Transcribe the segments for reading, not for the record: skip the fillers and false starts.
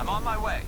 I'm on my way.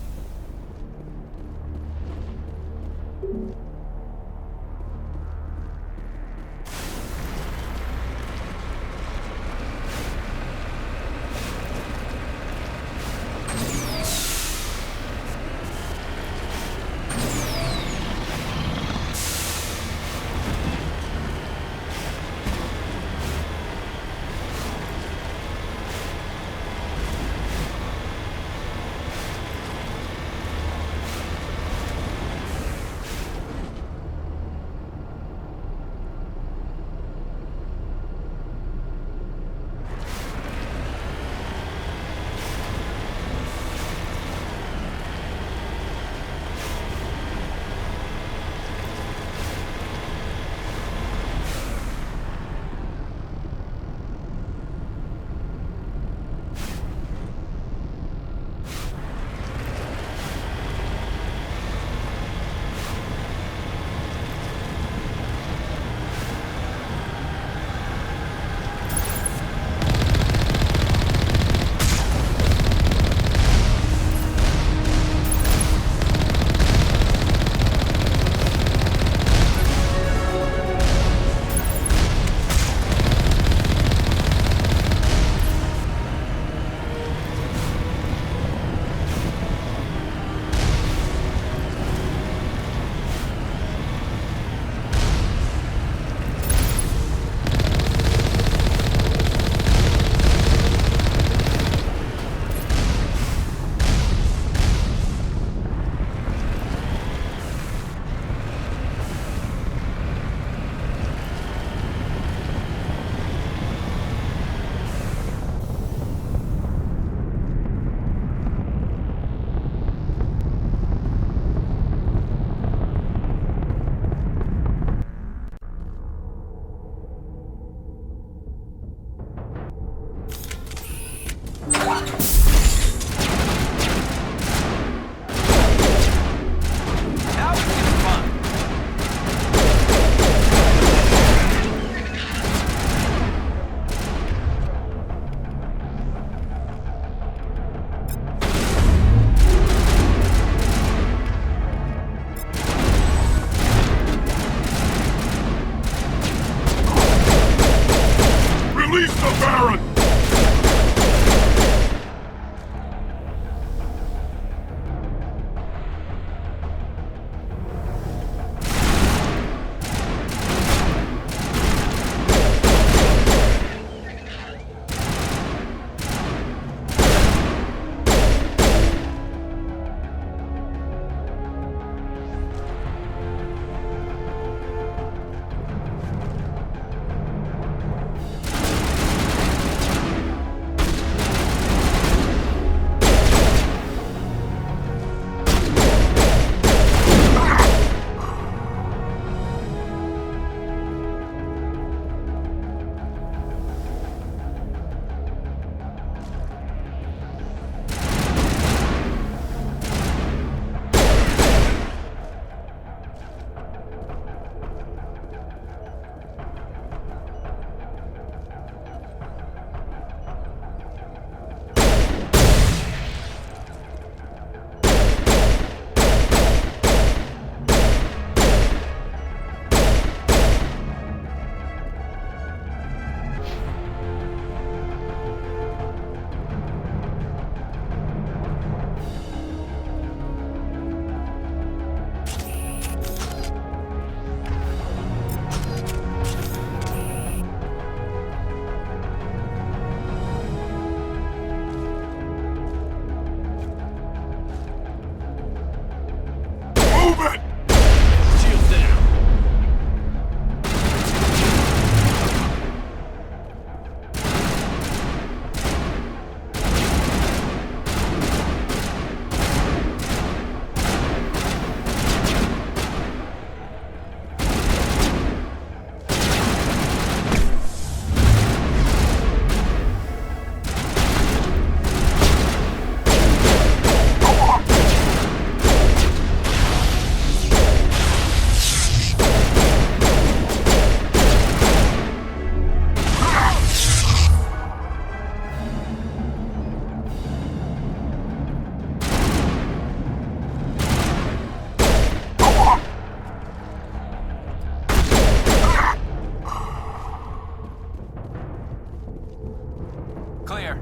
Clear.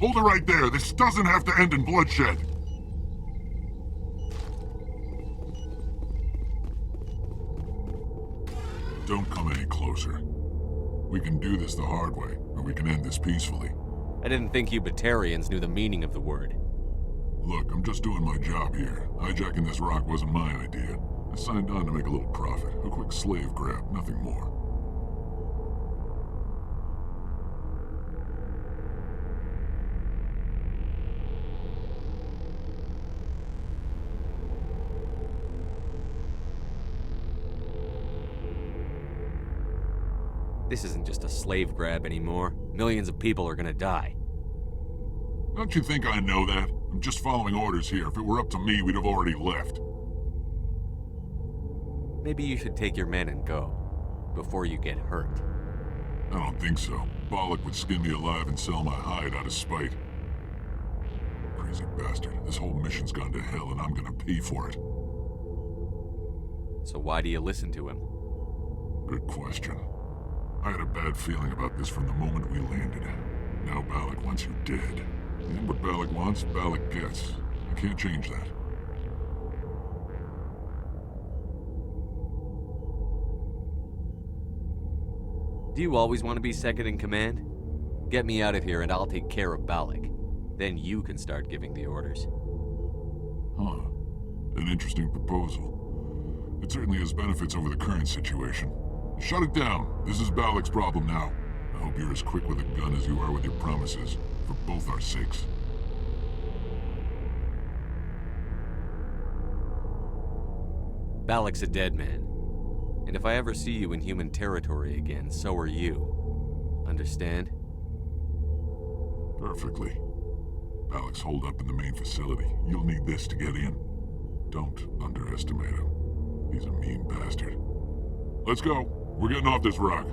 Hold it right there. This doesn't have to end in bloodshed. Don't come any closer. We can do this the hard way, or we can end this peacefully. I didn't think you Batarians knew the meaning of the word. Look, I'm just doing my job here. Hijacking this rock wasn't my idea. I signed on to make a little profit. A quick slave grab, nothing more. This isn't just a slave grab anymore. Millions of people are gonna die. Don't you think I know that? I'm just following orders here. If it were up to me, we'd have already left. Maybe you should take your men and go, before you get hurt. I don't think so. Bollock would skin me alive and sell my hide out of spite. Crazy bastard. This whole mission's gone to hell and I'm gonna pay for it. So why do you listen to him? Good question. I had a bad feeling about this from the moment we landed. Now Bollock wants you dead. And what Bollock wants, Bollock gets. I can't change that. Do you always want to be second in command? Get me out of here and I'll take care of Bollock. Then you can start giving the orders. Huh. An interesting proposal. It certainly has benefits over the current situation. Shut it down. This is Bollock's problem now. I hope you're as quick with a gun as you are with your promises, for both our sakes. Bollock's a dead man. And if I ever see you in human territory again, so are you. Understand? Perfectly. Bollock's holed up in the main facility. You'll need this to get in. Don't underestimate him. He's a mean bastard. Let's go. We're getting off this rock.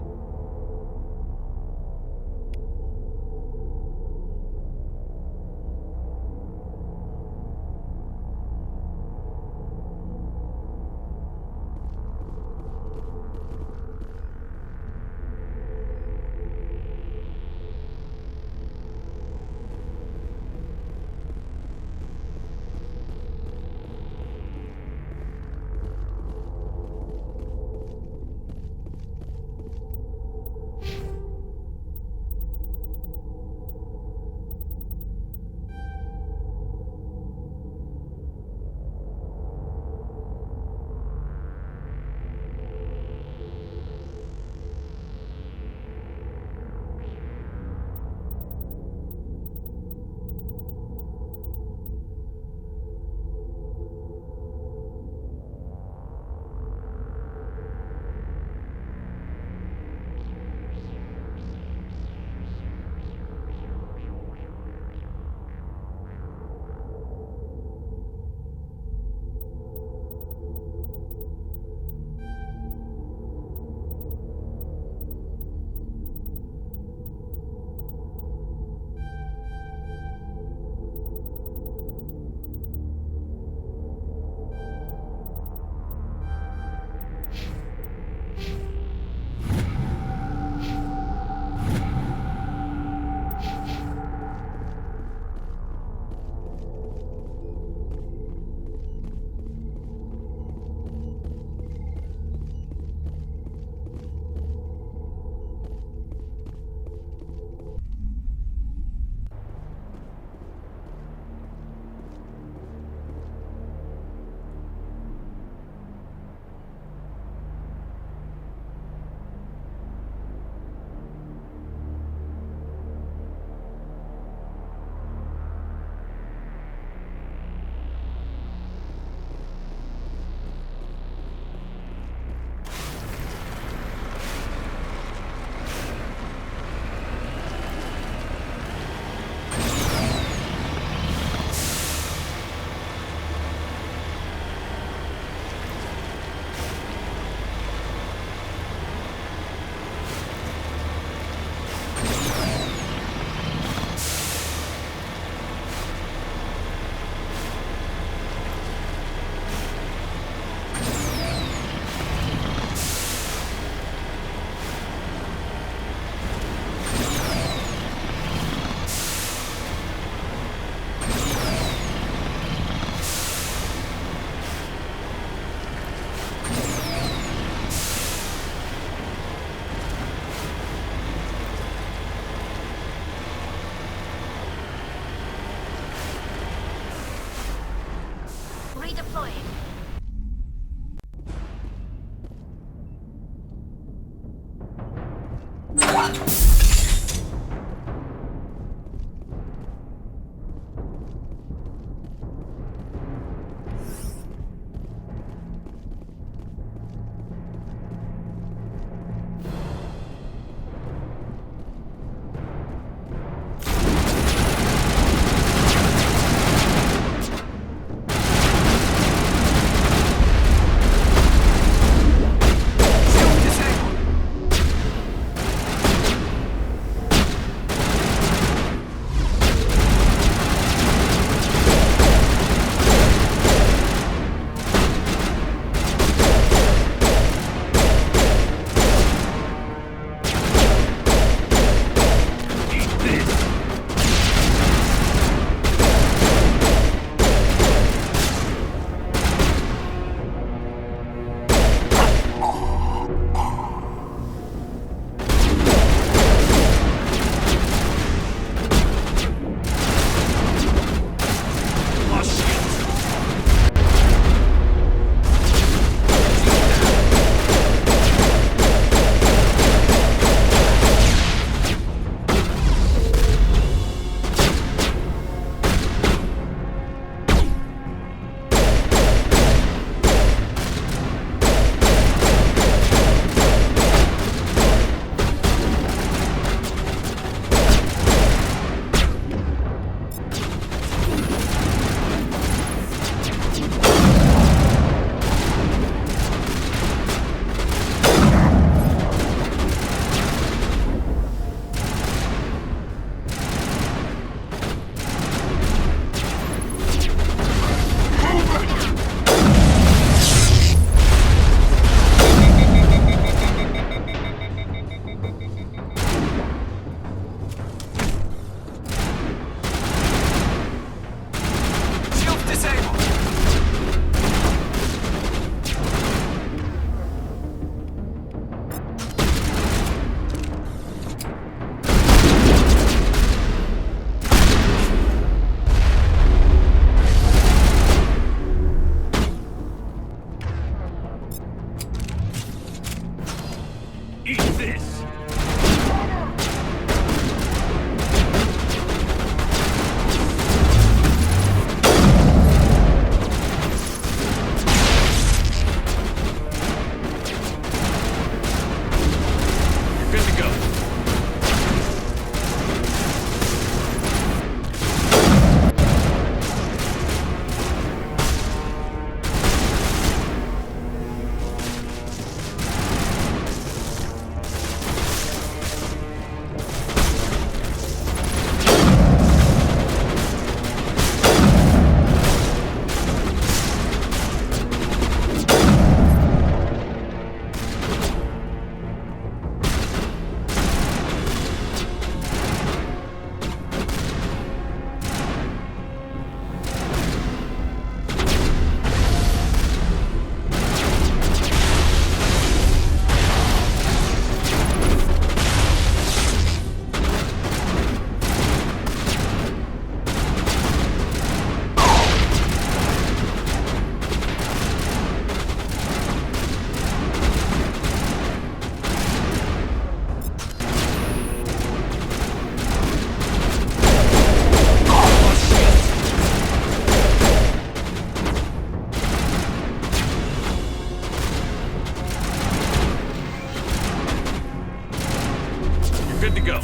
Good to go.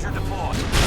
Cruiser deployed.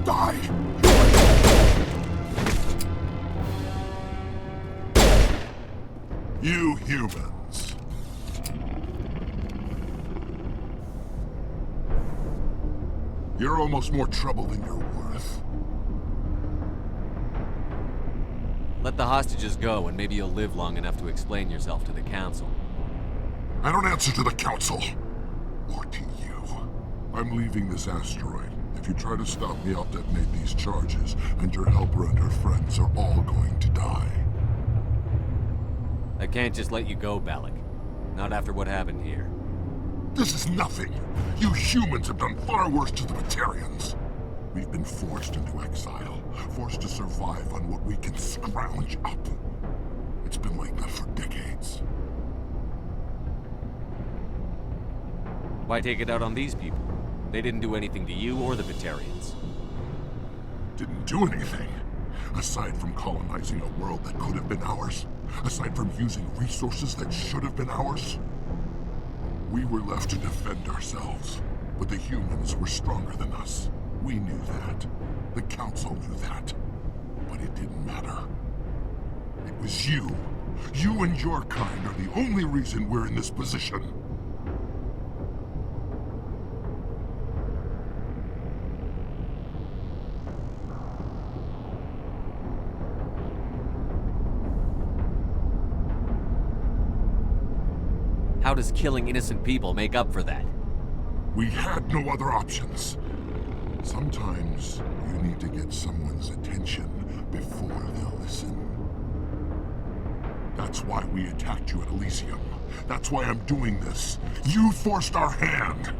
Die! You humans. You're almost more trouble than you're worth. Let the hostages go, and maybe you'll live long enough to explain yourself to the Council. I don't answer to the Council. Or to you. I'm leaving this asteroid. If you try to stop me, I'll detonate these charges, and your helper and her friends are all going to die. I can't just let you go, Balak. Not after what happened here. This is nothing. You humans have done far worse to the Batarians. We've been forced into exile, forced to survive on what we can scrounge up. It's been like that for decades. Why take it out on these people? They didn't do anything to you or the Batarians. Didn't do anything. Aside from colonizing a world that could have been ours. Aside from using resources that should have been ours. We were left to defend ourselves. But the humans were stronger than us. We knew that. The Council knew that. But it didn't matter. It was you. You and your kind are the only reason we're in this position. How does killing innocent people make up for that? We had no other options. Sometimes you need to get someone's attention before they'll listen. That's why we attacked you at Elysium. That's why I'm doing this. You forced our hand.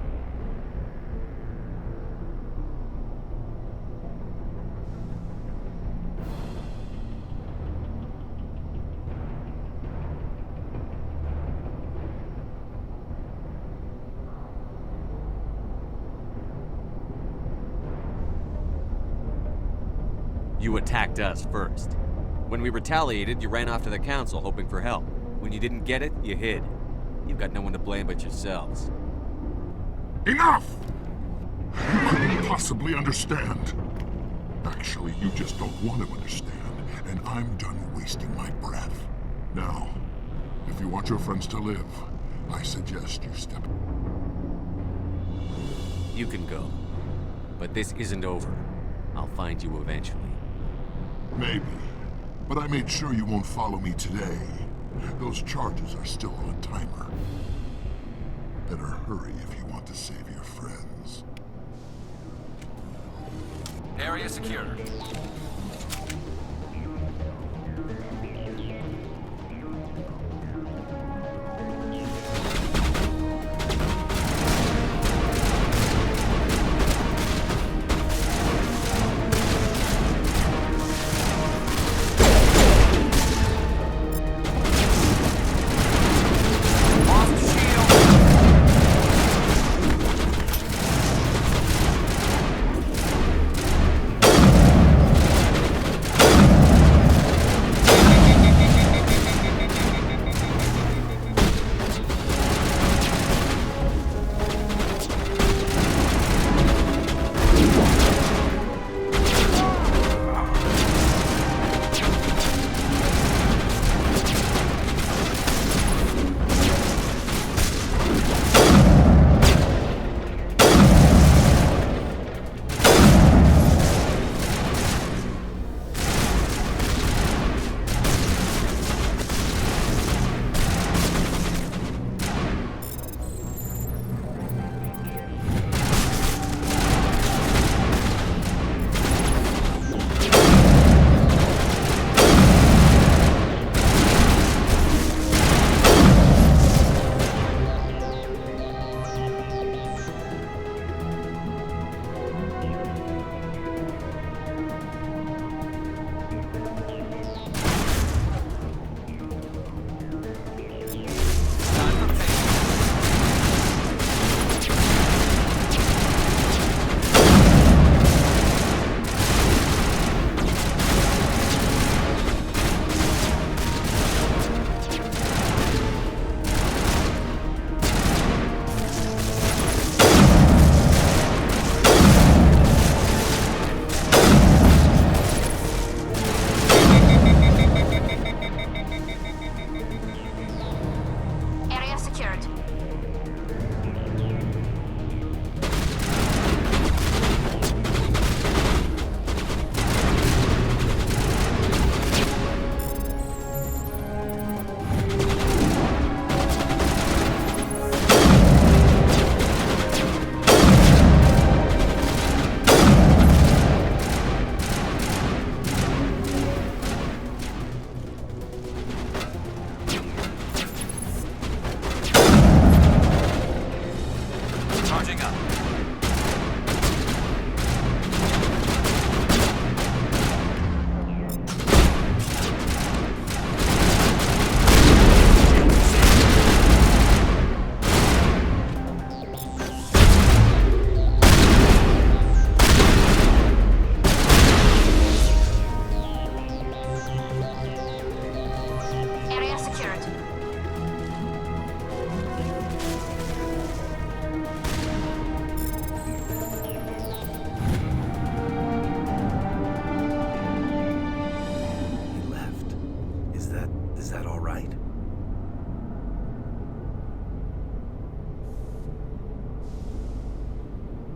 You attacked us first. When we retaliated, you ran off to the council hoping for help. When you didn't get it, you hid. You've got no one to blame but yourselves. Enough! You couldn't possibly understand. Actually, you just don't want to understand, and I'm done wasting my breath. Now, if you want your friends to live, I suggest you step... You can go. But this isn't over. I'll find you eventually. Maybe. But I made sure you won't follow me today. Those charges are still on a timer. Better hurry if you want to save your friends. Area secure.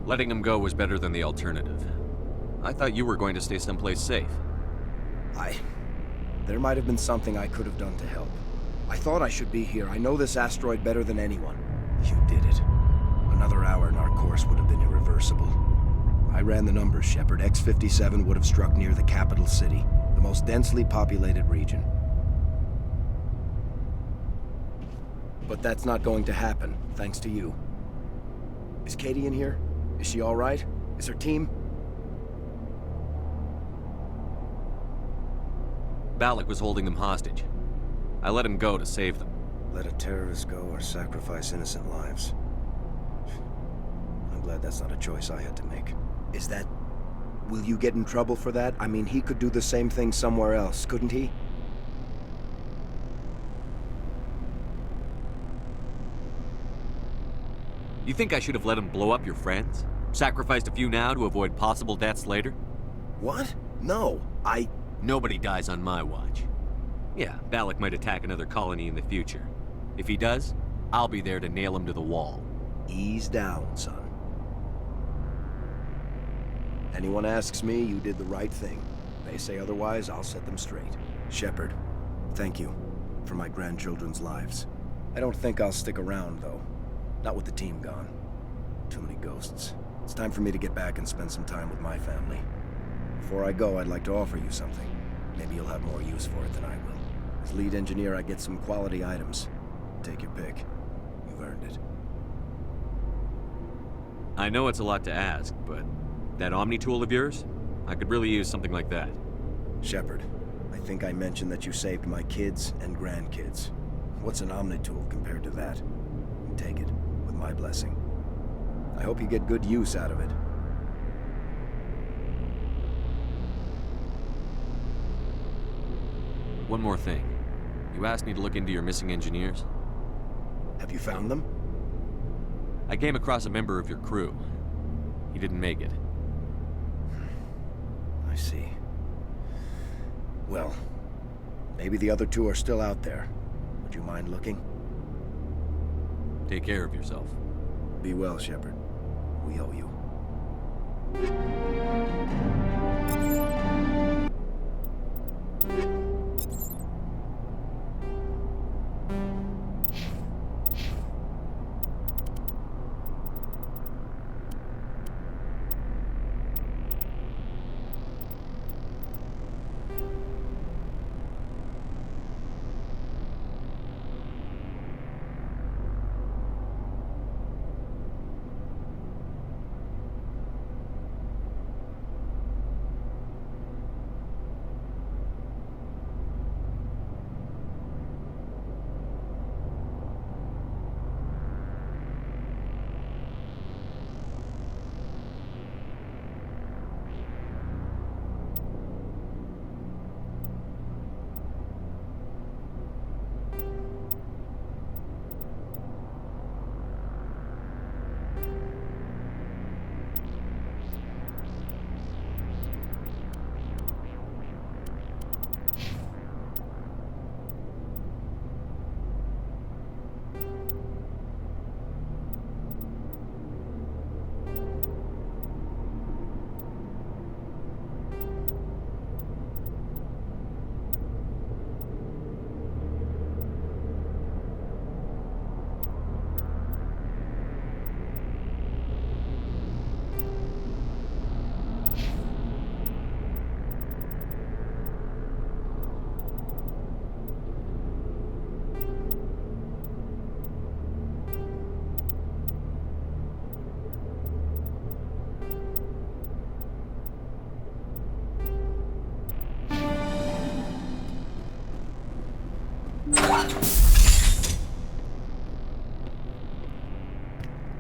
Letting him go was better than the alternative. I thought you were going to stay someplace safe. There might have been something I could have done to help. I thought I should be here. I know this asteroid better than anyone. You did it. Another hour and our course would have been irreversible. I ran the numbers, Shepard. X-57 would have struck near the capital city, the most densely populated region. But that's not going to happen, thanks to you. Is Katie in here? Is she all right? Is her team? Balak was holding them hostage. I let him go to save them. Let a terrorist go or sacrifice innocent lives. I'm glad that's not a choice I had to make. Is that Will you get in trouble for that? I mean, he could do the same thing somewhere else, couldn't he? You think I should have let him blow up your friends? Sacrificed a few now to avoid possible deaths later? What? No, Nobody dies on my watch. Yeah, Balak might attack another colony in the future. If he does, I'll be there to nail him to the wall. Ease down, son. Anyone asks me, you did the right thing. They say otherwise, I'll set them straight. Shepard, thank you for my grandchildren's lives. I don't think I'll stick around, though. Not with the team gone. Too many ghosts. It's time for me to get back and spend some time with my family. Before I go, I'd like to offer you something. Maybe you'll have more use for it than I will. As lead engineer, I get some quality items. Take your pick. You've earned it. I know it's a lot to ask, but that Omni tool of yours? I could really use something like that. Shepard, I think I mentioned that you saved my kids and grandkids. What's an Omni tool compared to that? Take it, with my blessing. I hope you get good use out of it. One more thing. You asked me to look into your missing engineers? Have you found them? I came across a member of your crew. He didn't make it. I see. Well, maybe the other two are still out there. Would you mind looking? Take care of yourself. Be well, Shepard. We owe you.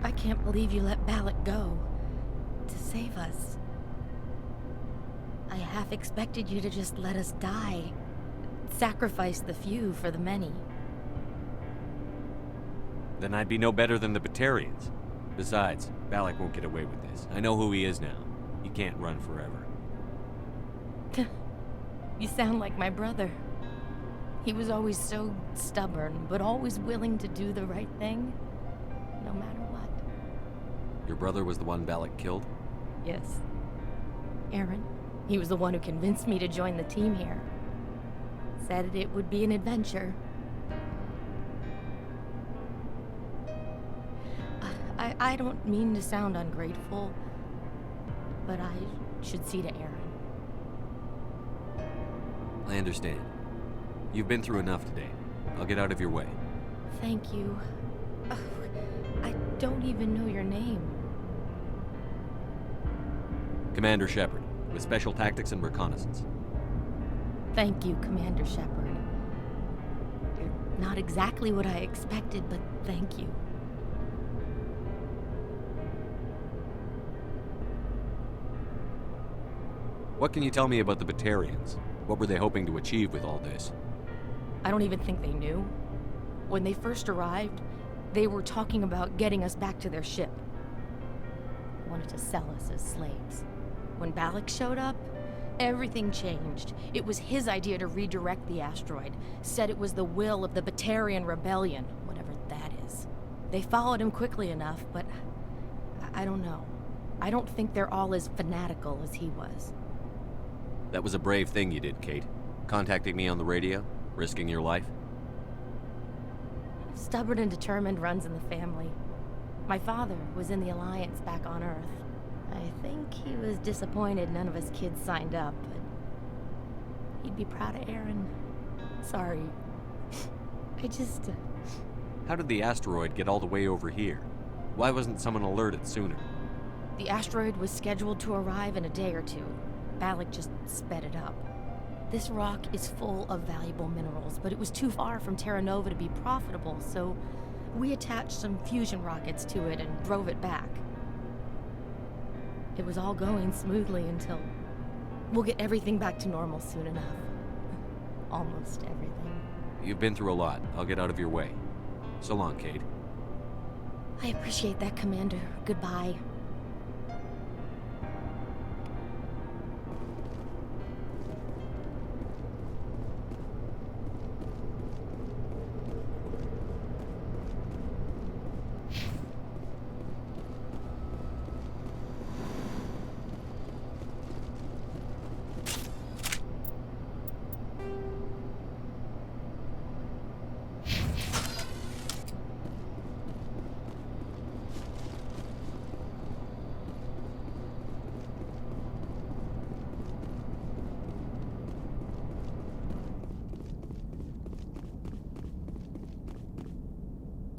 I can't believe you let Balak go. To save us. I half expected you to just let us die. Sacrifice the few for the many. Then I'd be no better than the Batarians. Besides, Balak won't get away with this. I know who he is now. He can't run forever. You sound like my brother. He was always so stubborn, but always willing to do the right thing, no matter what. Your brother was the one Balak killed? Yes. Aaron. He was the one who convinced me to join the team here. Said it would be an adventure. I don't mean to sound ungrateful, but I should see to Aaron. I understand. You've been through enough today. I'll get out of your way. Thank you. Oh, I don't even know your name. Commander Shepard, with Special Tactics and Reconnaissance. Thank you, Commander Shepard. You're not exactly what I expected, but thank you. What can you tell me about the Batarians? What were they hoping to achieve with all this? I don't even think they knew. When they first arrived, they were talking about getting us back to their ship. They wanted to sell us as slaves. When Balak showed up, everything changed. It was his idea to redirect the asteroid. Said it was the will of the Batarian Rebellion, whatever that is. They followed him quickly enough, but I don't know. I don't think they're all as fanatical as he was. That was a brave thing you did, Kate. Contacting me on the radio, risking your life. Stubborn and determined runs in the family. My father was in the Alliance back on Earth. I think he was disappointed none of us kids signed up, but he'd be proud of Aaron. Sorry. I just... How did the asteroid get all the way over here? Why wasn't someone alerted sooner? The asteroid was scheduled to arrive in a day or two. Balak just sped it up. This rock is full of valuable minerals, but it was too far from Terra Nova to be profitable, so we attached some fusion rockets to it and drove it back. It was all going smoothly until... We'll get everything back to normal soon enough. Almost everything. You've been through a lot. I'll get out of your way. So long, Kate. I appreciate that, Commander. Goodbye.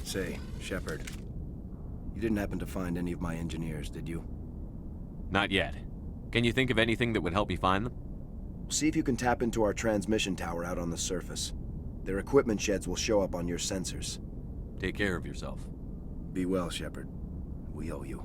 Say, Shepard, you didn't happen to find any of my engineers, did you? Not yet. Can you think of anything that would help me find them? See if you can tap into our transmission tower out on the surface. Their equipment sheds will show up on your sensors. Take care of yourself. Be well, Shepard. We owe you.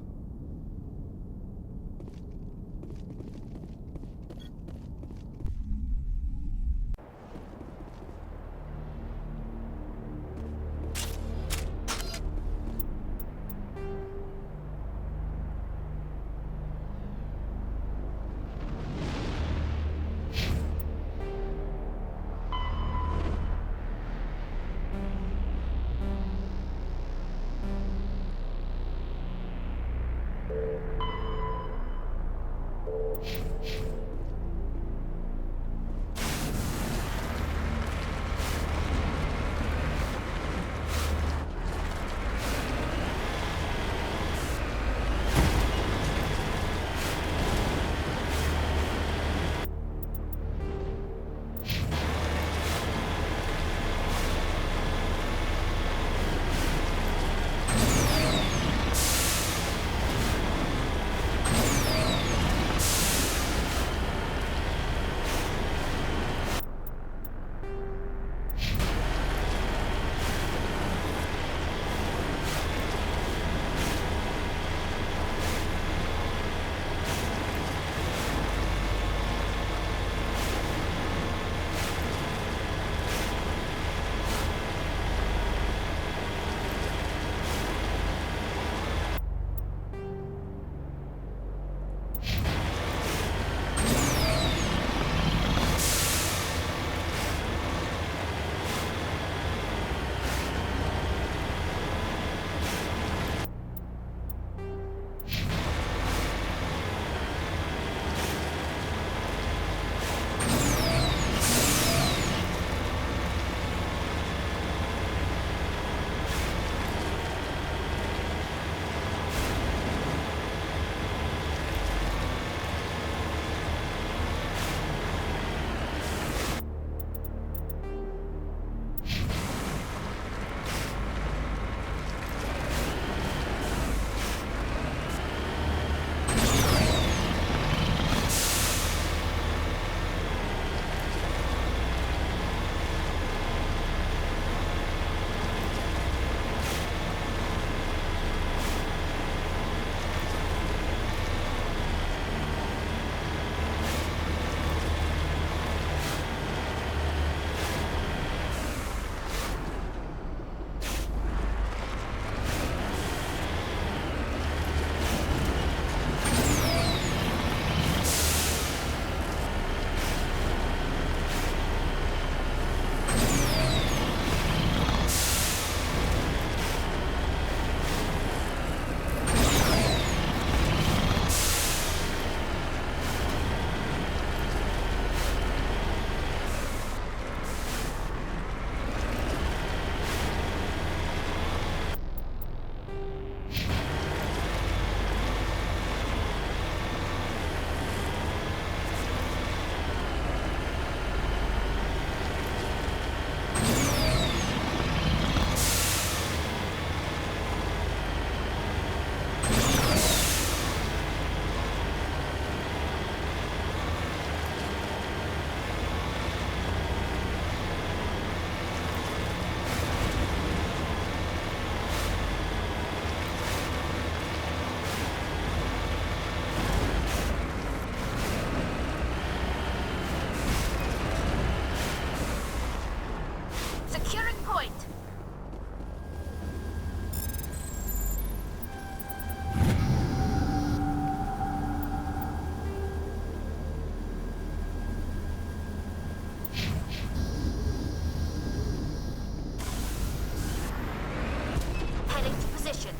position.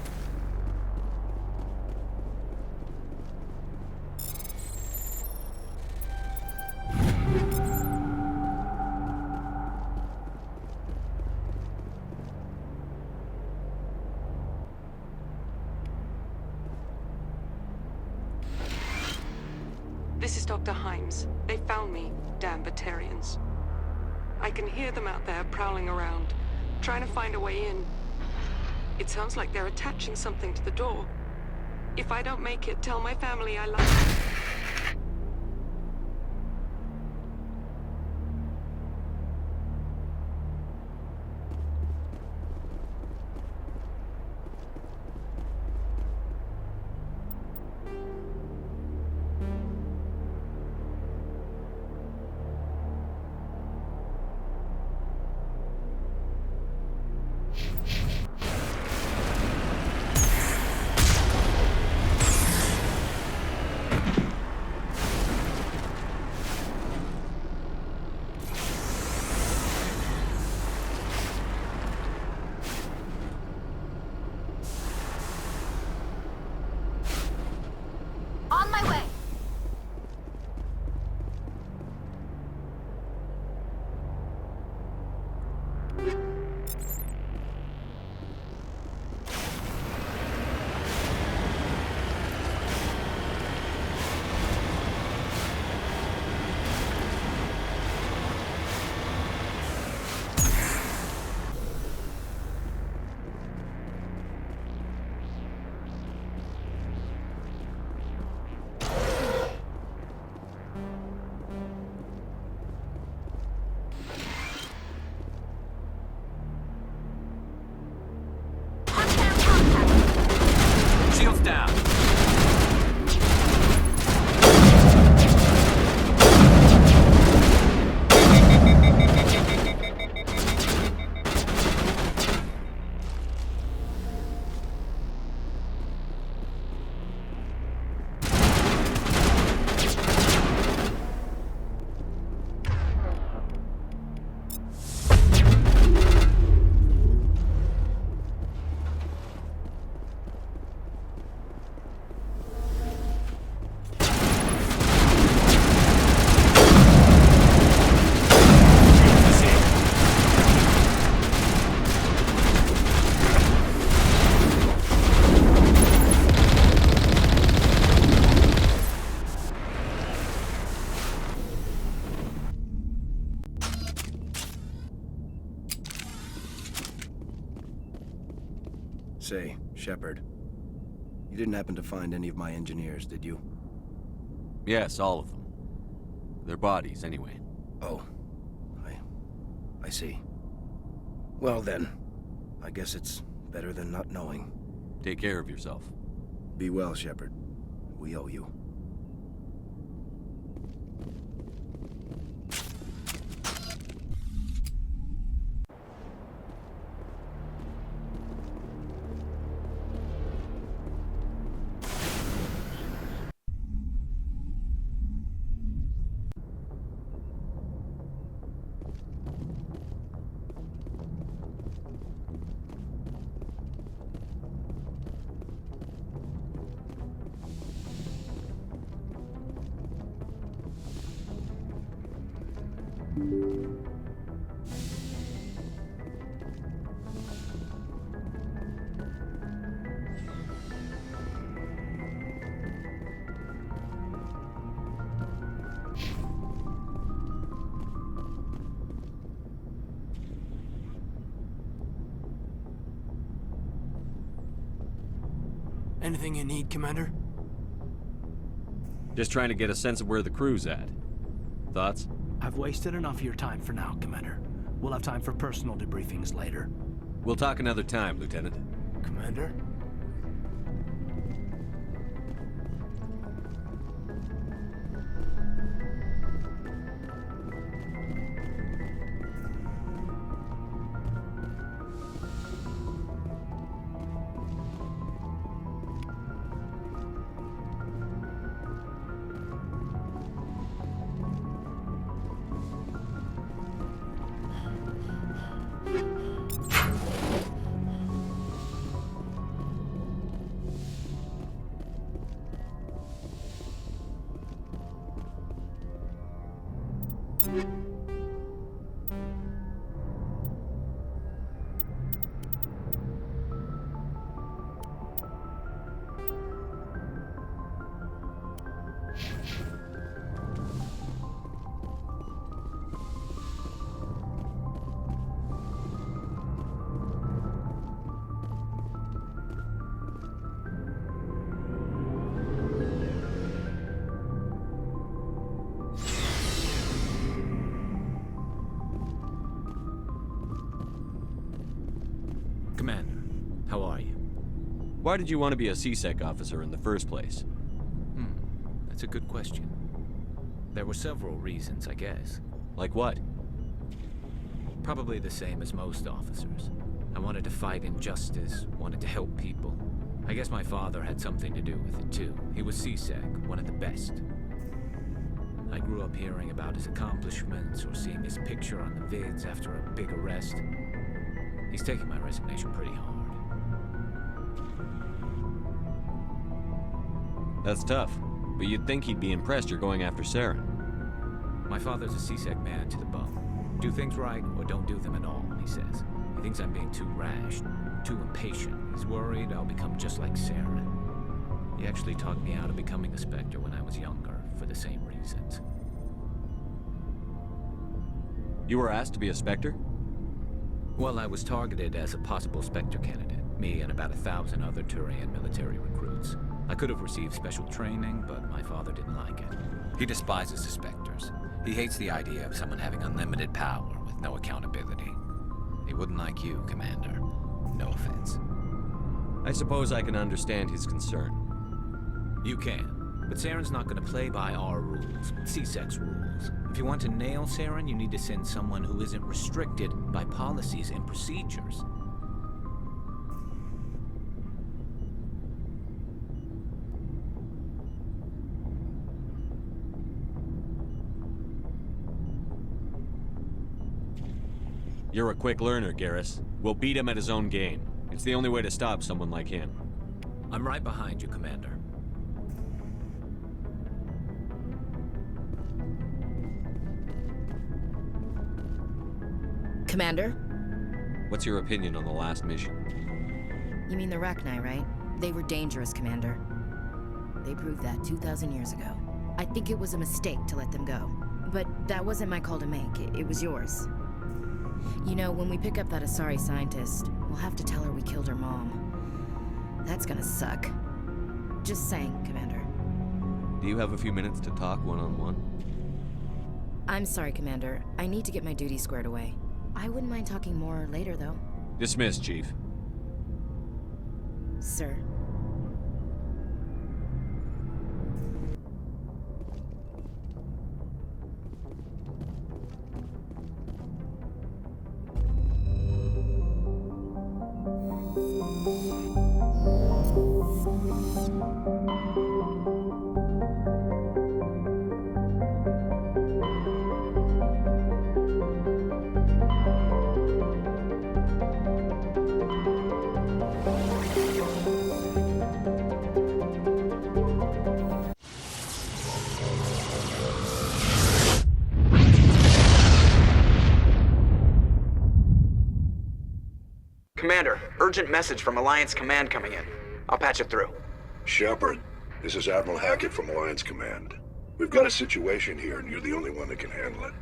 This is Dr. Himes. They found me, damn Batarians. I can hear them out there prowling around, trying to find a way in. It sounds like they're attaching something to the door. If I don't make it, tell my family I love them. On my way. Shields down. Say, Shepard, you didn't happen to find any of my engineers, did you? Yes, all of them. Their bodies, anyway. Oh, I see. Well then, I guess it's better than not knowing. Take care of yourself. Be well, Shepard. We owe you. Anything you need, Commander? Just trying to get a sense of where the crew's at. Thoughts? I've wasted enough of your time for now, Commander. We'll have time for personal debriefings later. We'll talk another time, Lieutenant. Commander? How are you? Why did you want to be a CSEC officer in the first place? That's a good question. There were several reasons, I guess. Like what? Probably the same as most officers. I wanted to fight injustice, wanted to help people. I guess my father had something to do with it too. He was CSEC, one of the best. I grew up hearing about his accomplishments or seeing his picture on the vids after a big arrest. He's taking my resignation pretty hard. That's tough, but you'd think he'd be impressed you're going after Saren. My father's a CSEC man to the bone. Do things right or don't do them at all, he says. He thinks I'm being too rash, too impatient. He's worried I'll become just like Saren. He actually talked me out of becoming a Spectre when I was younger, for the same reasons. You were asked to be a Spectre? Well, I was targeted as a possible Spectre candidate, me and about 1,000 other Turian military recruits. I could have received special training, but my father didn't like it. He despises the Spectres. He hates the idea of someone having unlimited power with no accountability. He wouldn't like you, Commander. No offense. I suppose I can understand his concern. You can, but Saren's not going to play by our rules, CSEC's rules. If you want to nail Saren, you need to send someone who isn't restricted by policies and procedures. You're a quick learner, Garrus. We'll beat him at his own game. It's the only way to stop someone like him. I'm right behind you, Commander. Commander? What's your opinion on the last mission? You mean the Rachni, right? They were dangerous, Commander. They proved that 2,000 years ago. I think it was a mistake to let them go. But that wasn't my call to make. It was yours. You know, when we pick up that Asari scientist, we'll have to tell her we killed her mom. That's gonna suck. Just saying, Commander. Do you have a few minutes to talk one-on-one? I'm sorry, Commander. I need to get my duties squared away. I wouldn't mind talking more later, though. Dismissed, Chief. Sir. Commander, urgent message from Alliance Command coming in. I'll patch it through. Shepard, this is Admiral Hackett from Alliance Command. We've got a situation here, and you're the only one that can handle it.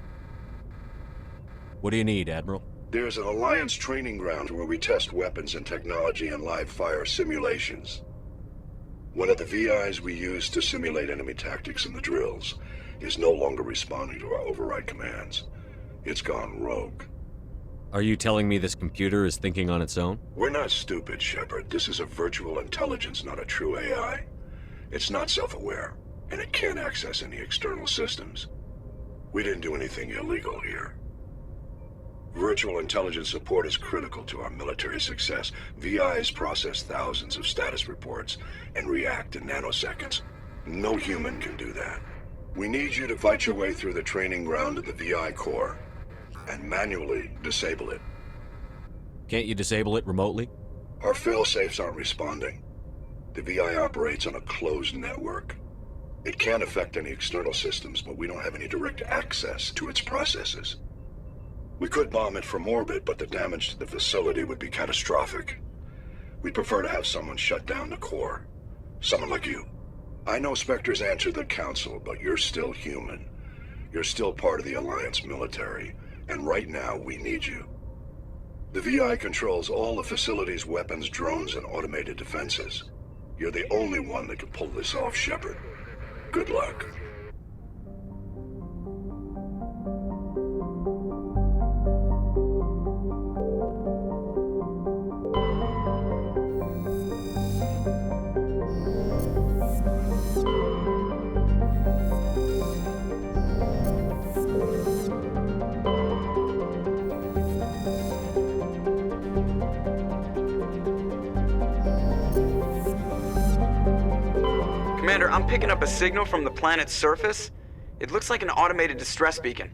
What do you need, Admiral? There's an Alliance training ground where we test weapons and technology in live fire simulations. One of the VIs we use to simulate enemy tactics in the drills is no longer responding to our override commands. It's gone rogue. Are you telling me this computer is thinking on its own? We're not stupid, Shepard. This is a virtual intelligence, not a true AI. It's not self-aware, and it can't access any external systems. We didn't do anything illegal here. Virtual intelligence support is critical to our military success. VIs process thousands of status reports and react in nanoseconds. No human can do that. We need you to fight your way through the training ground of the VI core and manually disable it. Can't you disable it remotely? Our failsafes aren't responding. The VI operates on a closed network. It can't affect any external systems, but we don't have any direct access to its processes. We could bomb it from orbit, but the damage to the facility would be catastrophic. We'd prefer to have someone shut down the core. Someone like you. I know Spectres answer the Council, but you're still human. You're still part of the Alliance military, and right now we need you. The VI controls all the facility's weapons, drones, and automated defenses. You're the only one that can pull this off, Shepard. Good luck. Commander, I'm picking up a signal from the planet's surface. It looks like an automated distress beacon.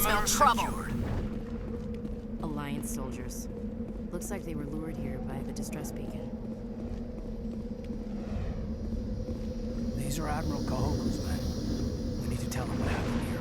smell trouble. Alliance soldiers. Looks like they were lured here by the distress beacon. These are Admiral Kahoku's men. We need to tell him what happened here.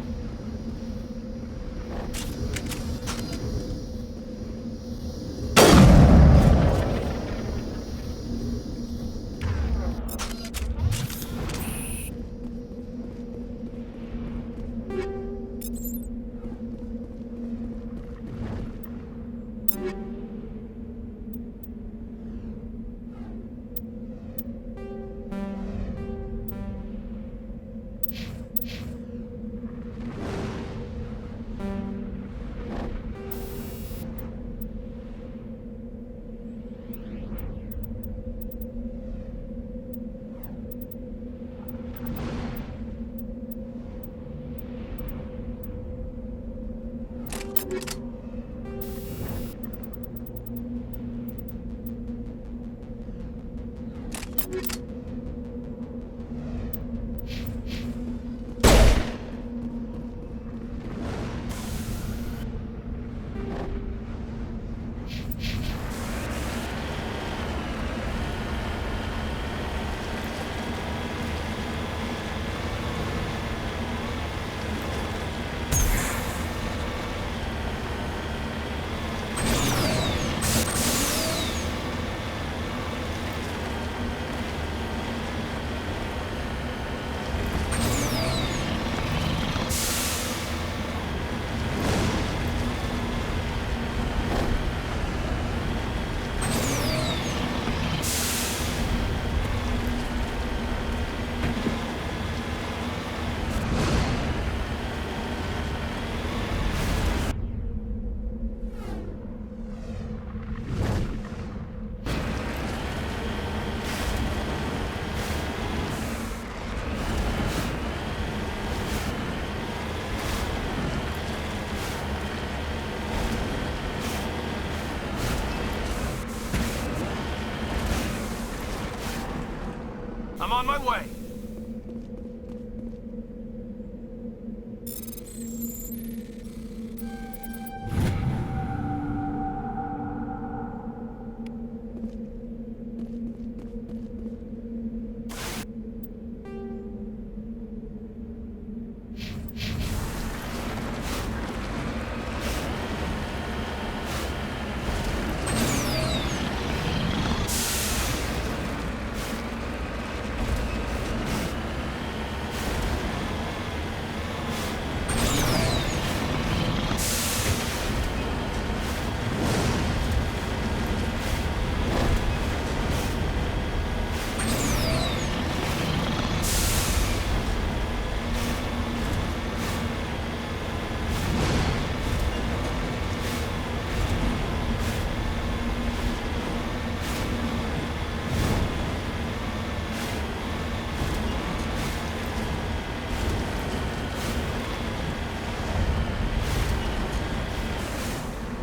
I'm on my way.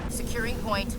Securing point.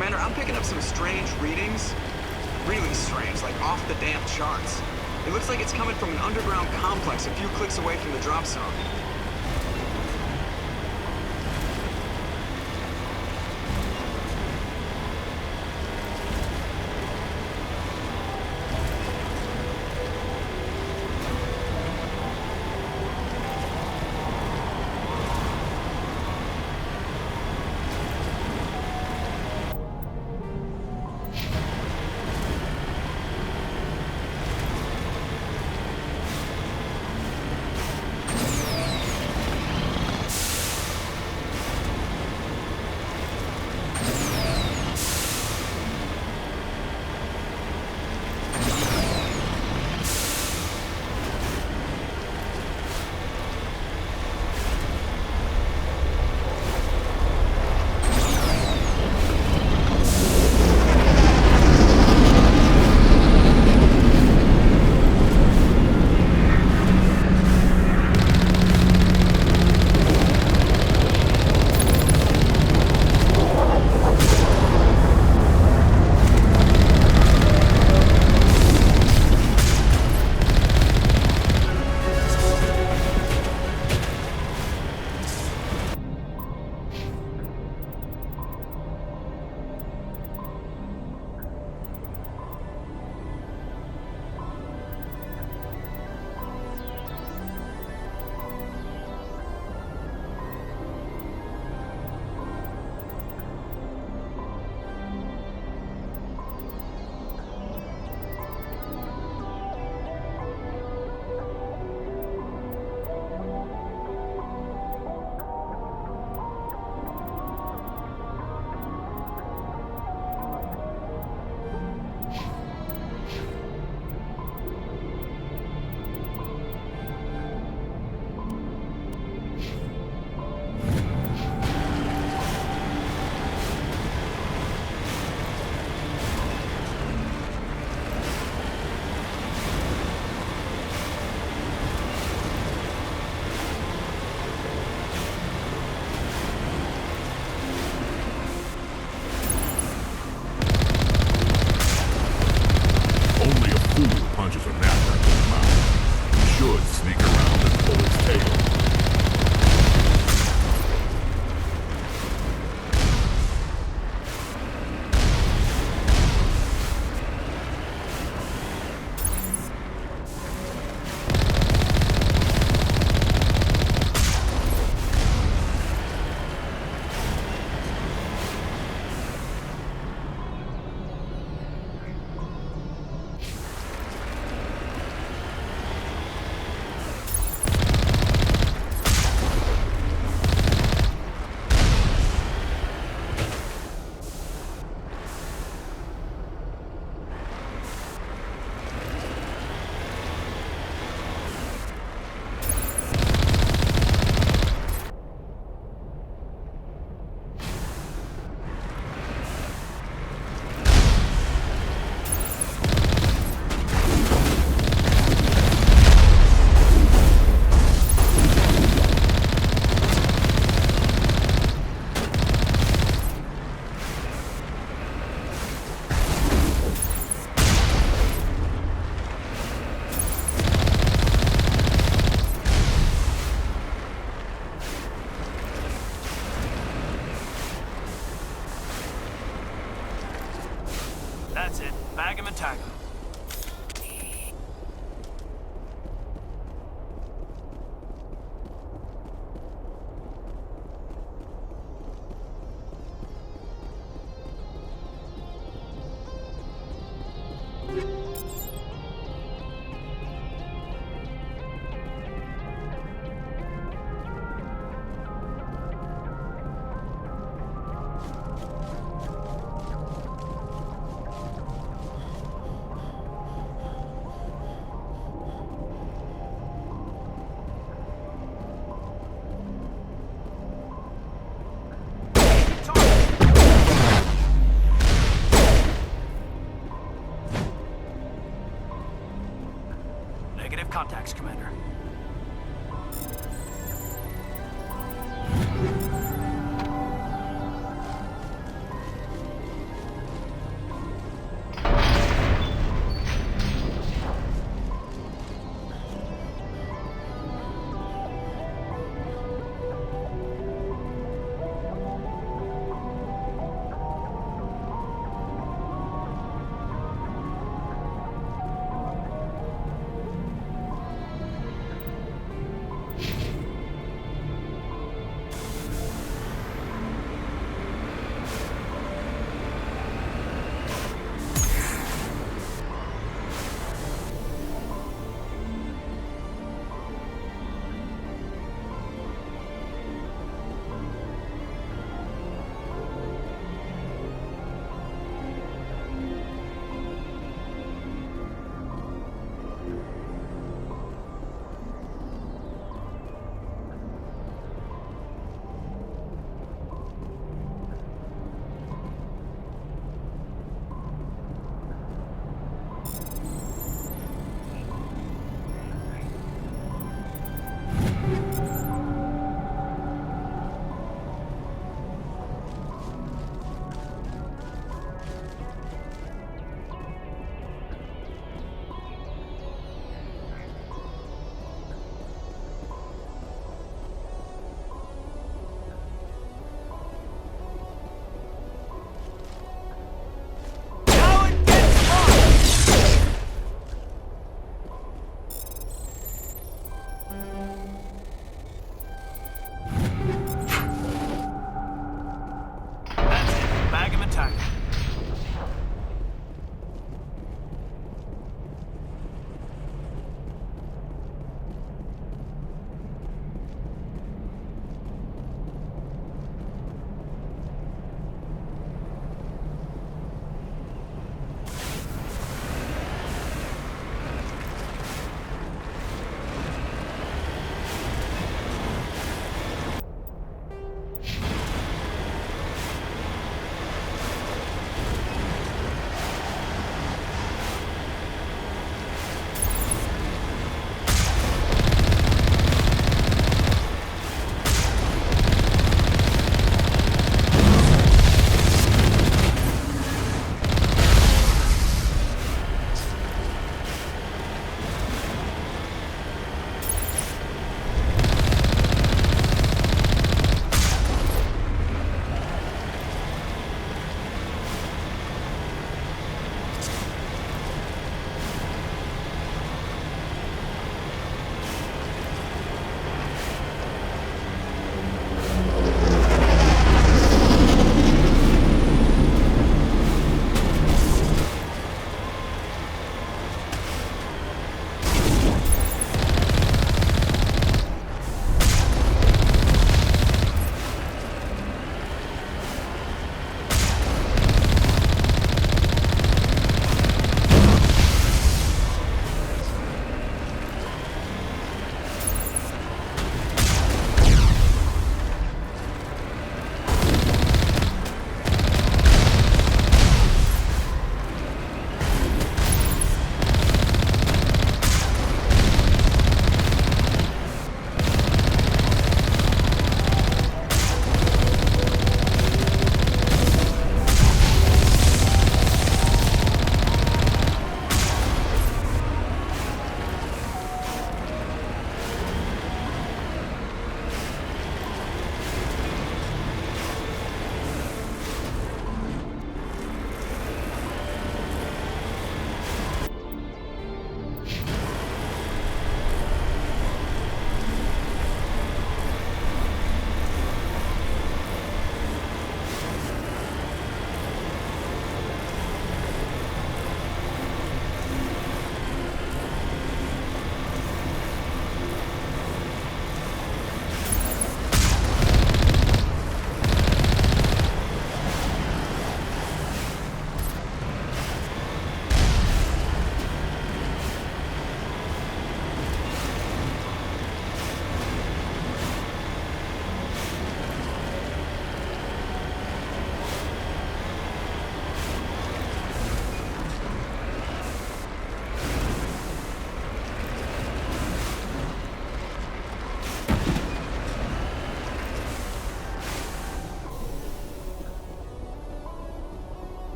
Commander, I'm picking up some strange readings. Really strange, like off the damn charts. It looks like it's coming from an underground complex a few clicks away from the drop zone. That's it. Bag him and tag him. Negative contacts, Commander.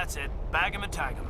That's it. Bag him and tag him.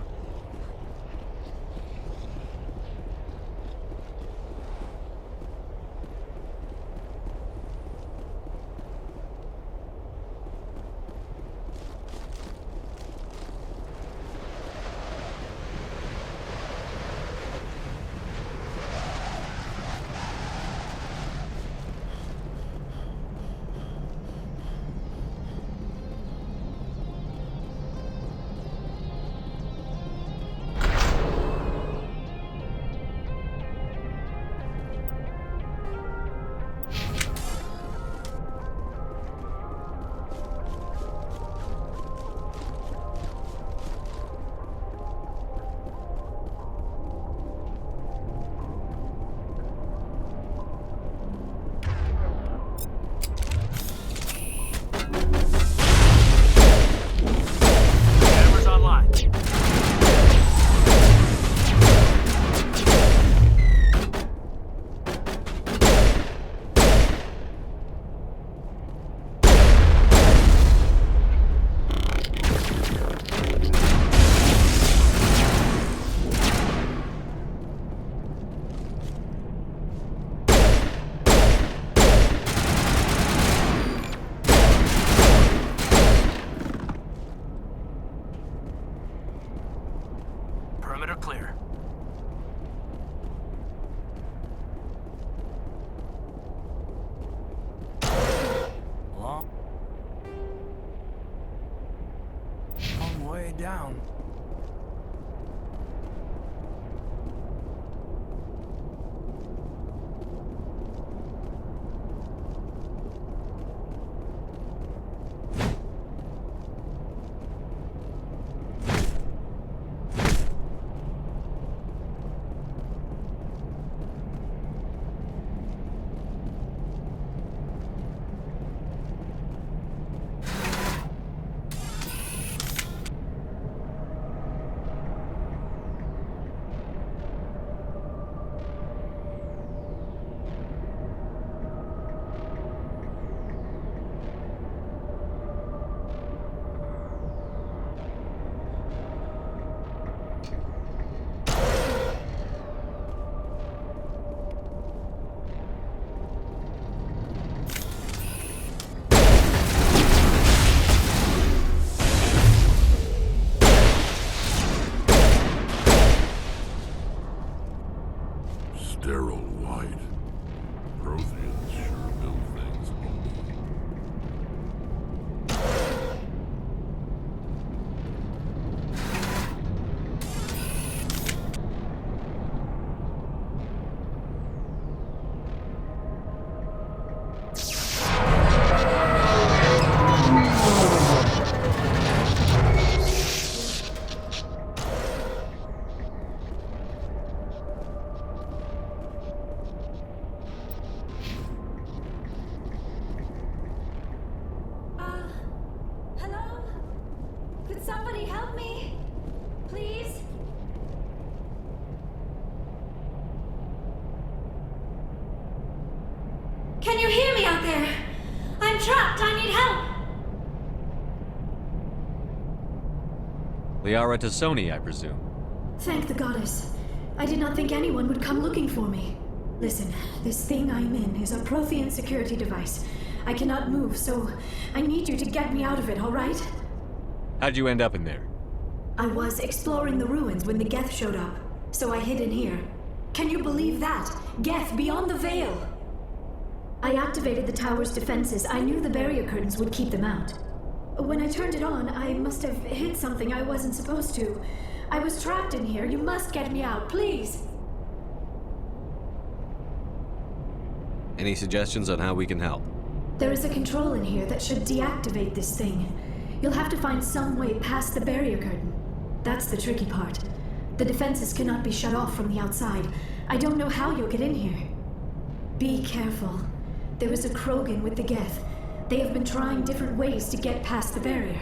Perimeter clear. Long way down. Sterile white. Protheans sure build things homely. Hello? Could somebody help me? Please? Can you hear me out there? I'm trapped. I need help. Liara Tassoni, I presume. Thank the goddess. I did not think anyone would come looking for me. Listen, this thing I'm in is a Prothean security device. I cannot move, so I need you to get me out of it, all right? How'd you end up in there? I was exploring the ruins when the Geth showed up, so I hid in here. Can you believe that? Geth beyond the veil! I activated the tower's defenses. I knew the barrier curtains would keep them out. When I turned it on, I must have hit something I wasn't supposed to. I was trapped in here. You must get me out, please! Any suggestions on how we can help? There is a control in here that should deactivate this thing. You'll have to find some way past the barrier curtain. That's the tricky part. The defenses cannot be shut off from the outside. I don't know how you'll get in here. Be careful. There was a Krogan with the Geth. They have been trying different ways to get past the barrier.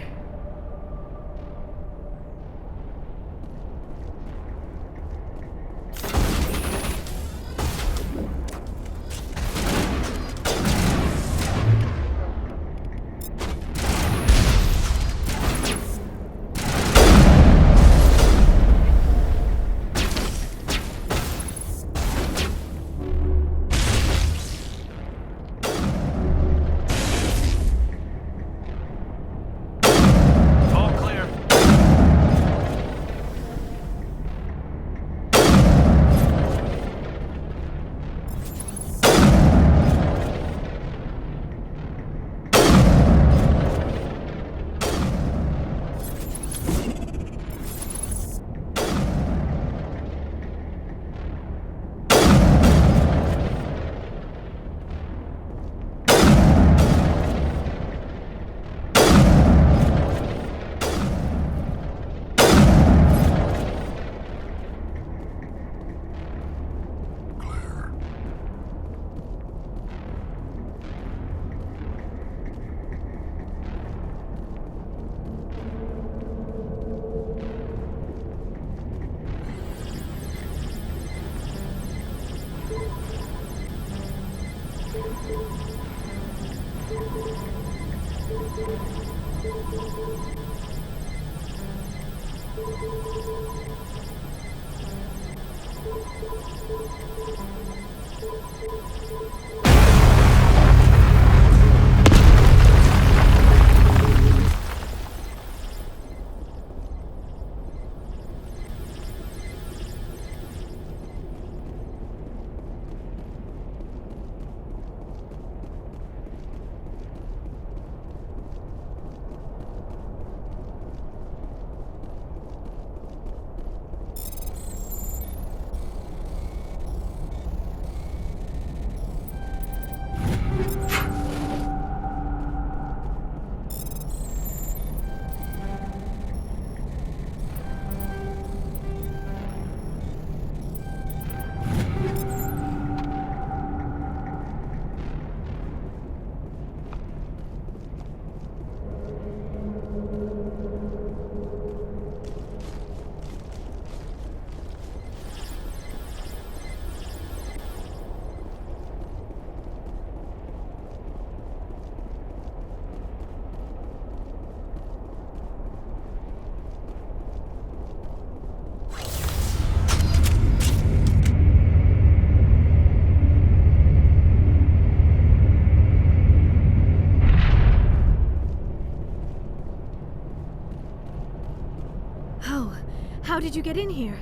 How did you get in here?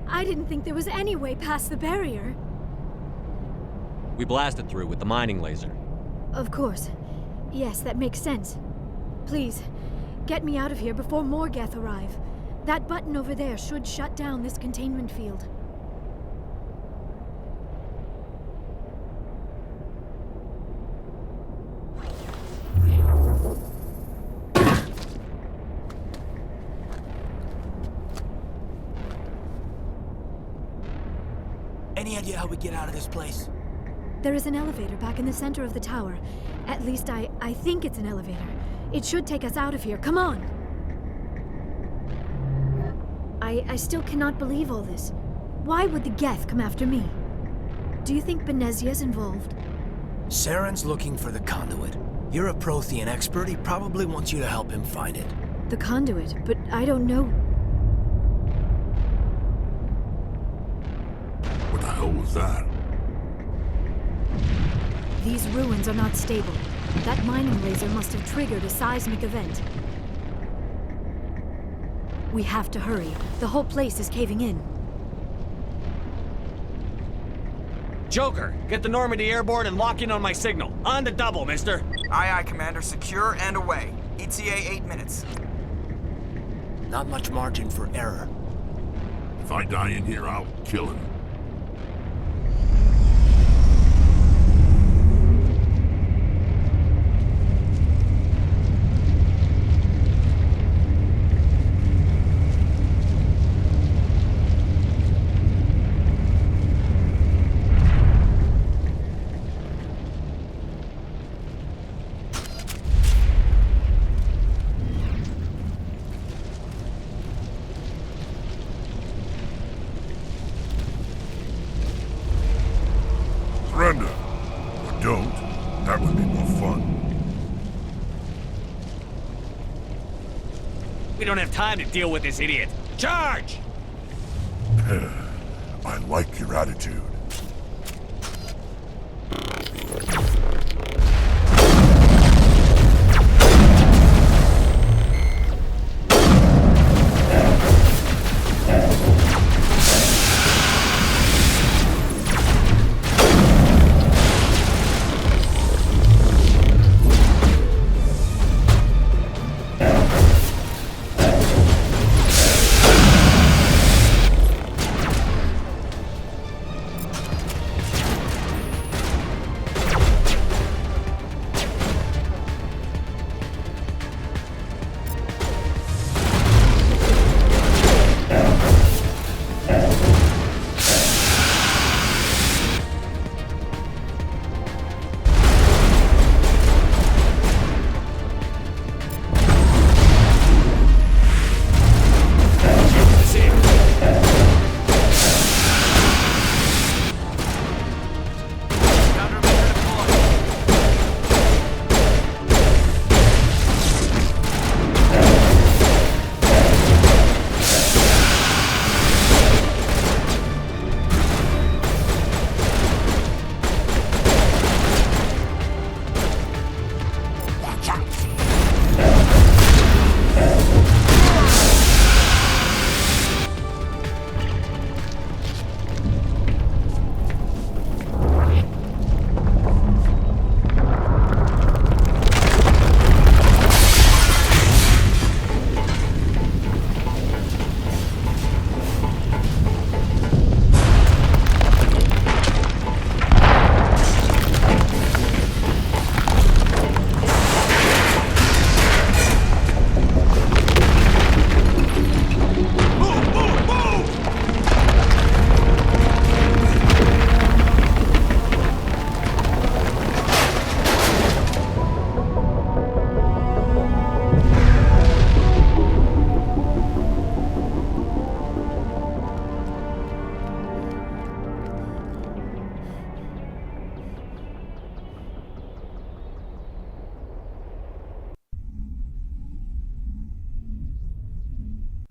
I didn't think there was any way past the barrier. We blasted through with the mining laser. Of course. Yes, that makes sense. Please, get me out of here before more Geth arrive. That button over there should shut down this containment field. Any idea how we get out of this place? There is an elevator back in the center of the tower. At least I think it's an elevator. It should take us out of here. Come on! I still cannot believe all this. Why would the Geth come after me? Do you think Benezia's involved? Saren's looking for the conduit. You're a Prothean expert. He probably wants you to help him find it. The conduit, but I don't know. What the hell was that? These ruins are not stable. That mining laser must have triggered a seismic event. We have to hurry. The whole place is caving in. Joker, get the Normandy airborne and lock in on my signal. On the double, mister. Aye, aye, Commander. Secure and away. ETA 8 minutes. Not much margin for error. If I die in here, I'll kill him. Surrender. Or don't. That would be more fun. We don't have time to deal with this idiot. Charge! I like your attitude.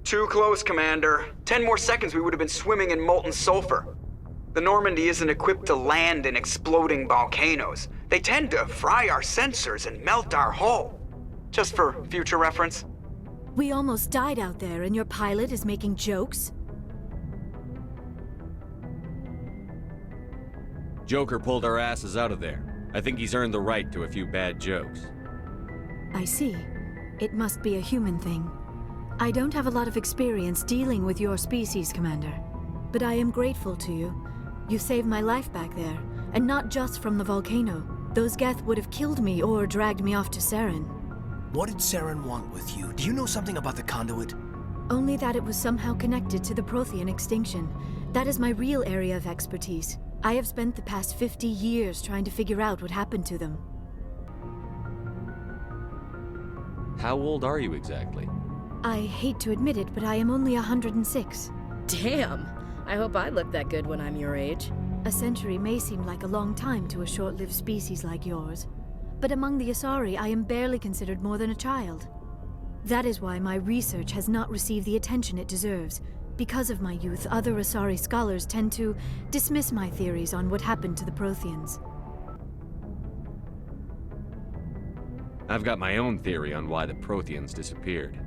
Too close, Commander. 10 more seconds we would have been swimming in molten sulfur. The Normandy isn't equipped to land in exploding volcanoes. They tend to fry our sensors and melt our hull. Just for future reference. We almost died out there, and your pilot is making jokes? Joker pulled our asses out of there. I think he's earned the right to a few bad jokes. I see. It must be a human thing. I don't have a lot of experience dealing with your species, Commander. But I am grateful to you. You saved my life back there, and not just from the volcano. Those Geth would have killed me or dragged me off to Saren. What did Saren want with you? Do you know something about the conduit? Only that it was somehow connected to the Prothean extinction. That is my real area of expertise. I have spent the past 50 years trying to figure out what happened to them. How old are you exactly? I hate to admit it, but I am only 106. Damn! I hope I look that good when I'm your age. A century may seem like a long time to a short-lived species like yours, but among the Asari, I am barely considered more than a child. That is why my research has not received the attention it deserves. Because of my youth, other Asari scholars tend to dismiss my theories on what happened to the Protheans. I've got my own theory on why the Protheans disappeared.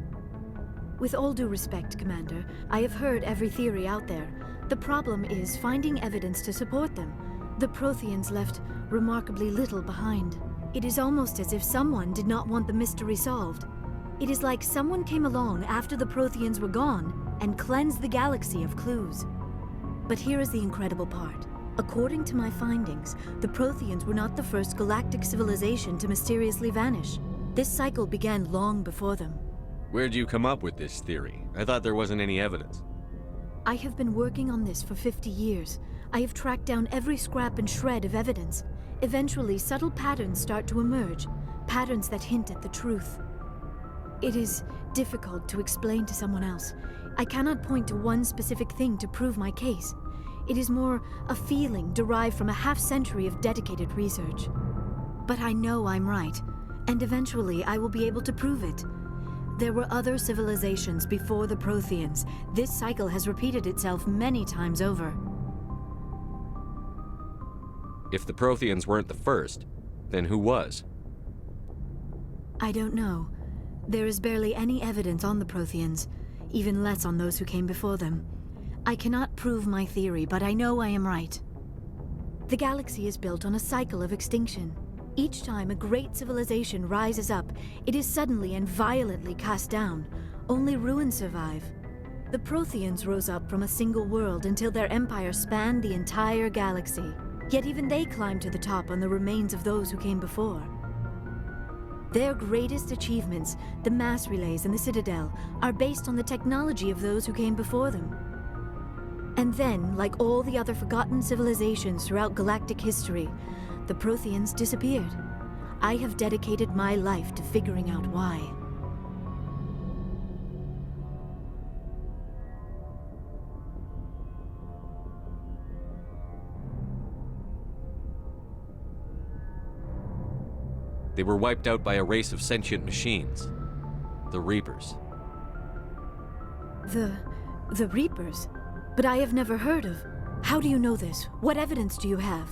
With all due respect, Commander, I have heard every theory out there. The problem is finding evidence to support them. The Protheans left remarkably little behind. It is almost as if someone did not want the mystery solved. It is like someone came along after the Protheans were gone and cleansed the galaxy of clues. But here is the incredible part. According to my findings, the Protheans were not the first galactic civilization to mysteriously vanish. This cycle began long before them. Where'd you come up with this theory? I thought there wasn't any evidence. I have been working on this for 50 years. I have tracked down every scrap and shred of evidence. Eventually, subtle patterns start to emerge, patterns that hint at the truth. It is difficult to explain to someone else. I cannot point to one specific thing to prove my case. It is more a feeling derived from a half-century of dedicated research. But I know I'm right, and eventually I will be able to prove it. There were other civilizations before the Protheans. This cycle has repeated itself many times over. If the Protheans weren't the first, then who was? I don't know. There is barely any evidence on the Protheans, even less on those who came before them. I cannot prove my theory, but I know I am right. The galaxy is built on a cycle of extinction. Each time a great civilization rises up, it is suddenly and violently cast down. Only ruins survive. The Protheans rose up from a single world until their empire spanned the entire galaxy. Yet even they climbed to the top on the remains of those who came before. Their greatest achievements, the mass relays and the Citadel, are based on the technology of those who came before them. And then, like all the other forgotten civilizations throughout galactic history, the Protheans disappeared. I have dedicated my life to figuring out why. They were wiped out by a race of sentient machines. The Reapers. The Reapers? But I have never heard of. How do you know this? What evidence do you have?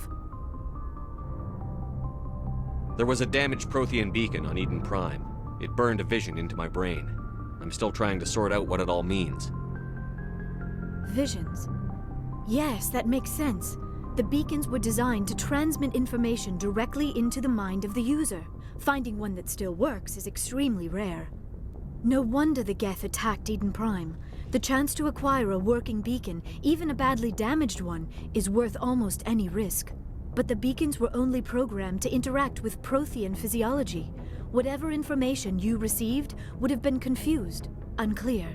There was a damaged Prothean beacon on Eden Prime. It burned a vision into my brain. I'm still trying to sort out what it all means. Visions. Yes, that makes sense. The beacons were designed to transmit information directly into the mind of the user. Finding one that still works is extremely rare. No wonder the Geth attacked Eden Prime. The chance to acquire a working beacon, even a badly damaged one, is worth almost any risk. But the beacons were only programmed to interact with Prothean physiology. Whatever information you received would have been confused, unclear.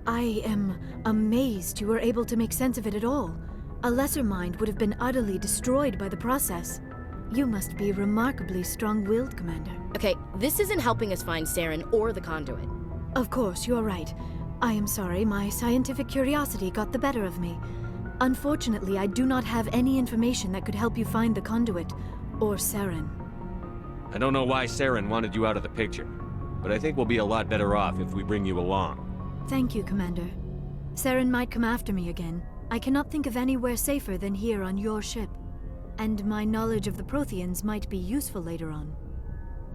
I am amazed you were able to make sense of it at all. A lesser mind would have been utterly destroyed by the process. You must be remarkably strong-willed, Commander. Okay, this isn't helping us find Saren or the conduit. Of course, you are right. I am sorry, my scientific curiosity got the better of me. Unfortunately, I do not have any information that could help you find the conduit, or Saren. I don't know why Saren wanted you out of the picture. but I think we'll be a lot better off if we bring you along. Thank you, Commander. Saren might come after me again. I cannot think of anywhere safer than here on your ship. And my knowledge of the Protheans might be useful later on.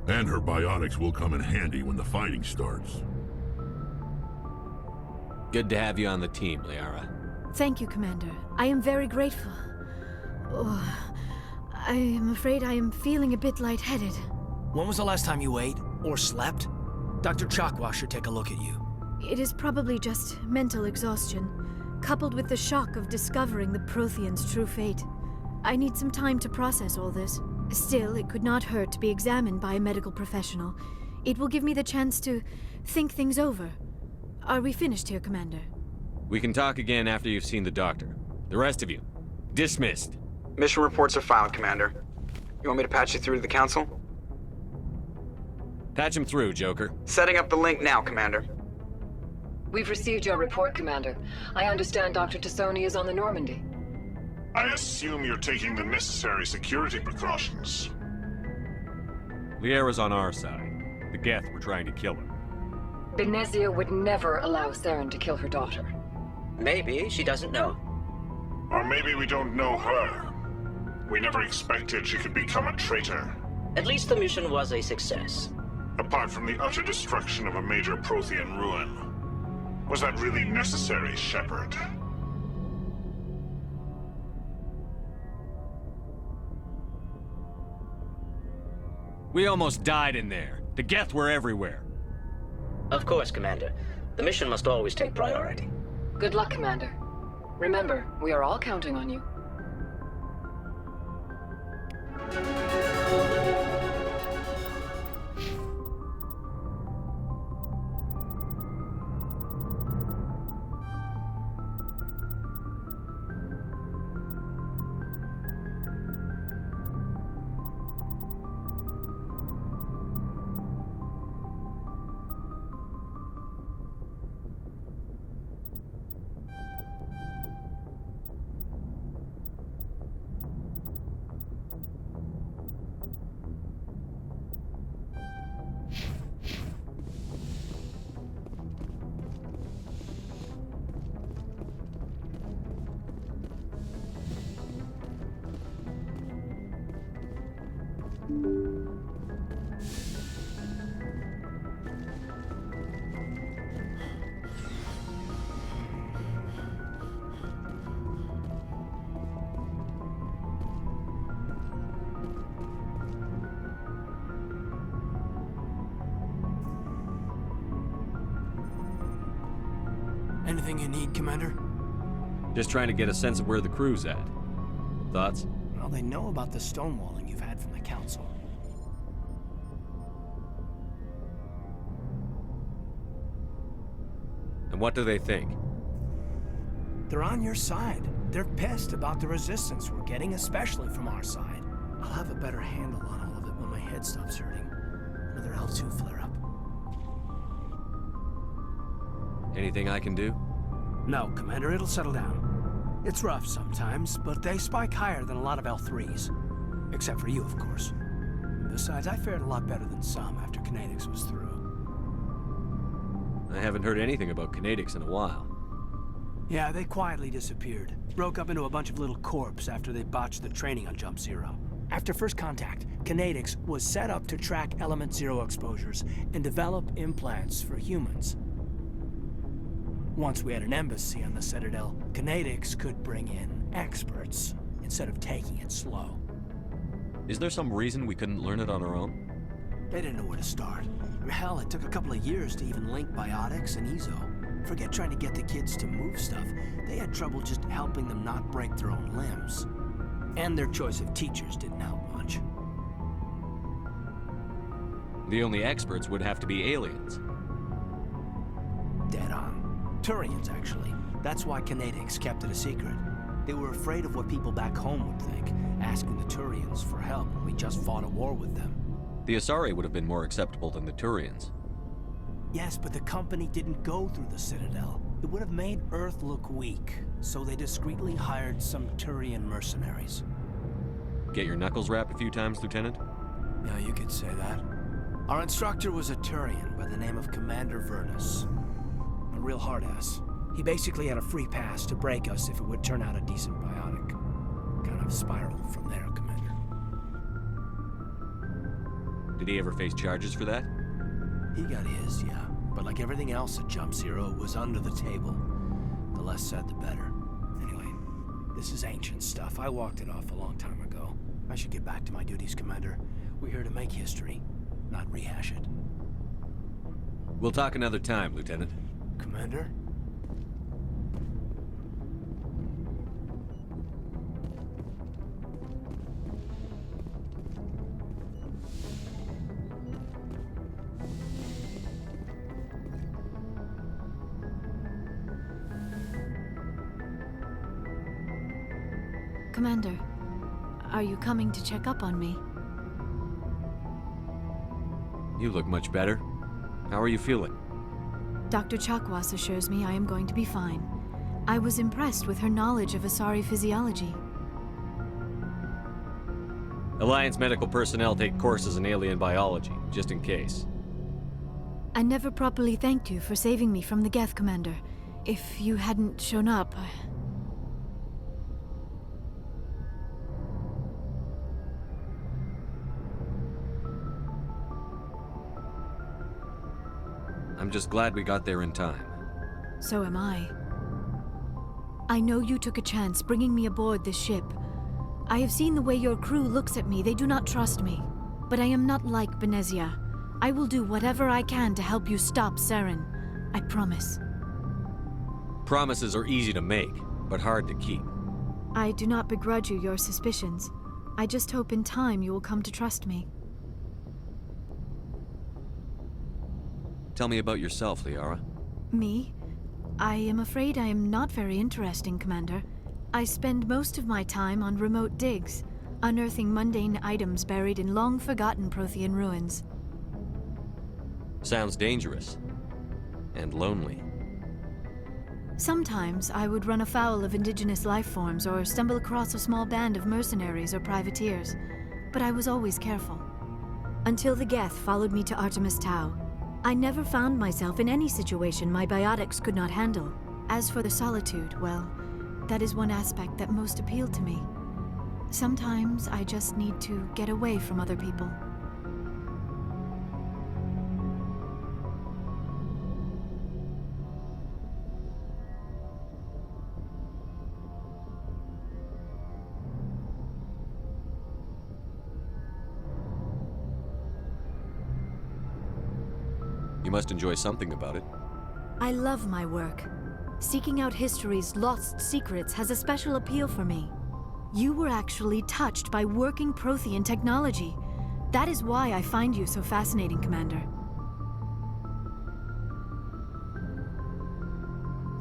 And her biotics will come in handy when the fighting starts. Good to have you on the team, Liara. Thank you, Commander. I am very grateful. Oh, I am afraid I am feeling a bit lightheaded. When was the last time you ate? Or slept? Dr. Chakwa should take a look at you. It is probably just mental exhaustion, coupled with the shock of discovering the Protheans' true fate. I need some time to process all this. Still, it could not hurt to be examined by a medical professional. It will give me the chance to think things over. Are we finished here, Commander? We can talk again after you've seen the doctor. The rest of you, dismissed. Mission reports are filed, Commander. You want me to patch you through to the Council? Patch him through, Joker. Setting up the link now, Commander. We've received your report, Commander. I understand Dr. Tassoni is on the Normandy. I assume you're taking the necessary security precautions. Liara's on our side. The Geth were trying to kill her. Benezia would never allow Saren to kill her daughter. Maybe she doesn't know. Or maybe we don't know her. We never expected she could become a traitor. At least the mission was a success. Apart from the utter destruction of a major Prothean ruin. Was that really necessary, Shepard? We almost died in there. The Geth were everywhere. Of course, Commander. The mission must always take priority. Good luck, Commander. Remember, we are all counting on you. Anything you need, Commander? Just trying to get a sense of where the crew's at. Thoughts? Well, they know about the stonewalling you've had from the Council. And what do they think? They're on your side. They're pissed about the resistance we're getting, especially from our side. I'll have a better handle on all of it when my head stops hurting. Another L2 flare-up. Anything I can do? No, Commander, it'll settle down. It's rough sometimes, but they spike higher than a lot of L3s. Except for you, of course. Besides, I fared a lot better than some after Kinetics was through. I haven't heard anything about Kinetics in a while. Yeah, they quietly disappeared. Broke up into a bunch of little corps after they botched the training on Jump Zero. After first contact, Kinetics was set up to track Element Zero exposures and develop implants for humans. Once we had an embassy on the Citadel, Kinetics could bring in experts instead of taking it slow. Is there some reason we couldn't learn it on our own? They didn't know where to start. Hell, it took a couple of years to even link biotics and Ezo. Forget trying to get the kids to move stuff. They had trouble just helping them not break their own limbs. And their choice of teachers didn't help much. The only experts would have to be aliens. Dead on. Turians, actually. That's why Kinetics kept it a secret. They were afraid of what people back home would think, asking the Turians for help when we just fought a war with them. The Asari would have been more acceptable than the Turians. Yes, but the company didn't go through the Citadel. It would have made Earth look weak, so they discreetly hired some Turian mercenaries. Get your knuckles rapped a few times, Lieutenant? Yeah, you could say that. Our instructor was a Turian by the name of Commander Vernus. A real hard-ass. He basically had a free pass to break us if it would turn out a decent biotic. Kind of spiraled from there, Commander. Did he ever face charges for that? He got his, yeah. But like everything else at Jump Zero, it was under the table. The less said, the better. Anyway, this is ancient stuff. I walked it off a long time ago. I should get back to my duties, Commander. We're here to make history, not rehash it. We'll talk another time, Lieutenant. Commander? Commander, are you coming to check up on me? You look much better. How are you feeling? Dr. Chakwas assures me I am going to be fine. I was impressed with her knowledge of Asari physiology. Alliance medical personnel take courses in alien biology, just in case. I never properly thanked you for saving me from the Geth, Commander. If you hadn't shown up... I'm just glad we got there in time. So am I. I know you took a chance bringing me aboard this ship. I have seen the way your crew looks at me. They do not trust me. But I am not like Benezia. I will do whatever I can to help you stop Saren. I promise. Promises are easy to make, but hard to keep. I do not begrudge you your suspicions. I just hope in time you will come to trust me. Tell me about yourself, Liara. Me? I am afraid I am not very interesting, Commander. I spend most of my time on remote digs, unearthing mundane items buried in long-forgotten Prothean ruins. Sounds dangerous. And lonely. Sometimes I would run afoul of indigenous life forms or stumble across a small band of mercenaries or privateers, but I was always careful. Until the Geth followed me to Artemis Tau. I never found myself in any situation my biotics could not handle. As for the solitude, well, that is one aspect that most appealed to me. Sometimes I just need to get away from other people. You must enjoy something about it. I love my work. Seeking out history's lost secrets has a special appeal for me. You were actually touched by working Prothean technology. That is why I find you so fascinating, Commander.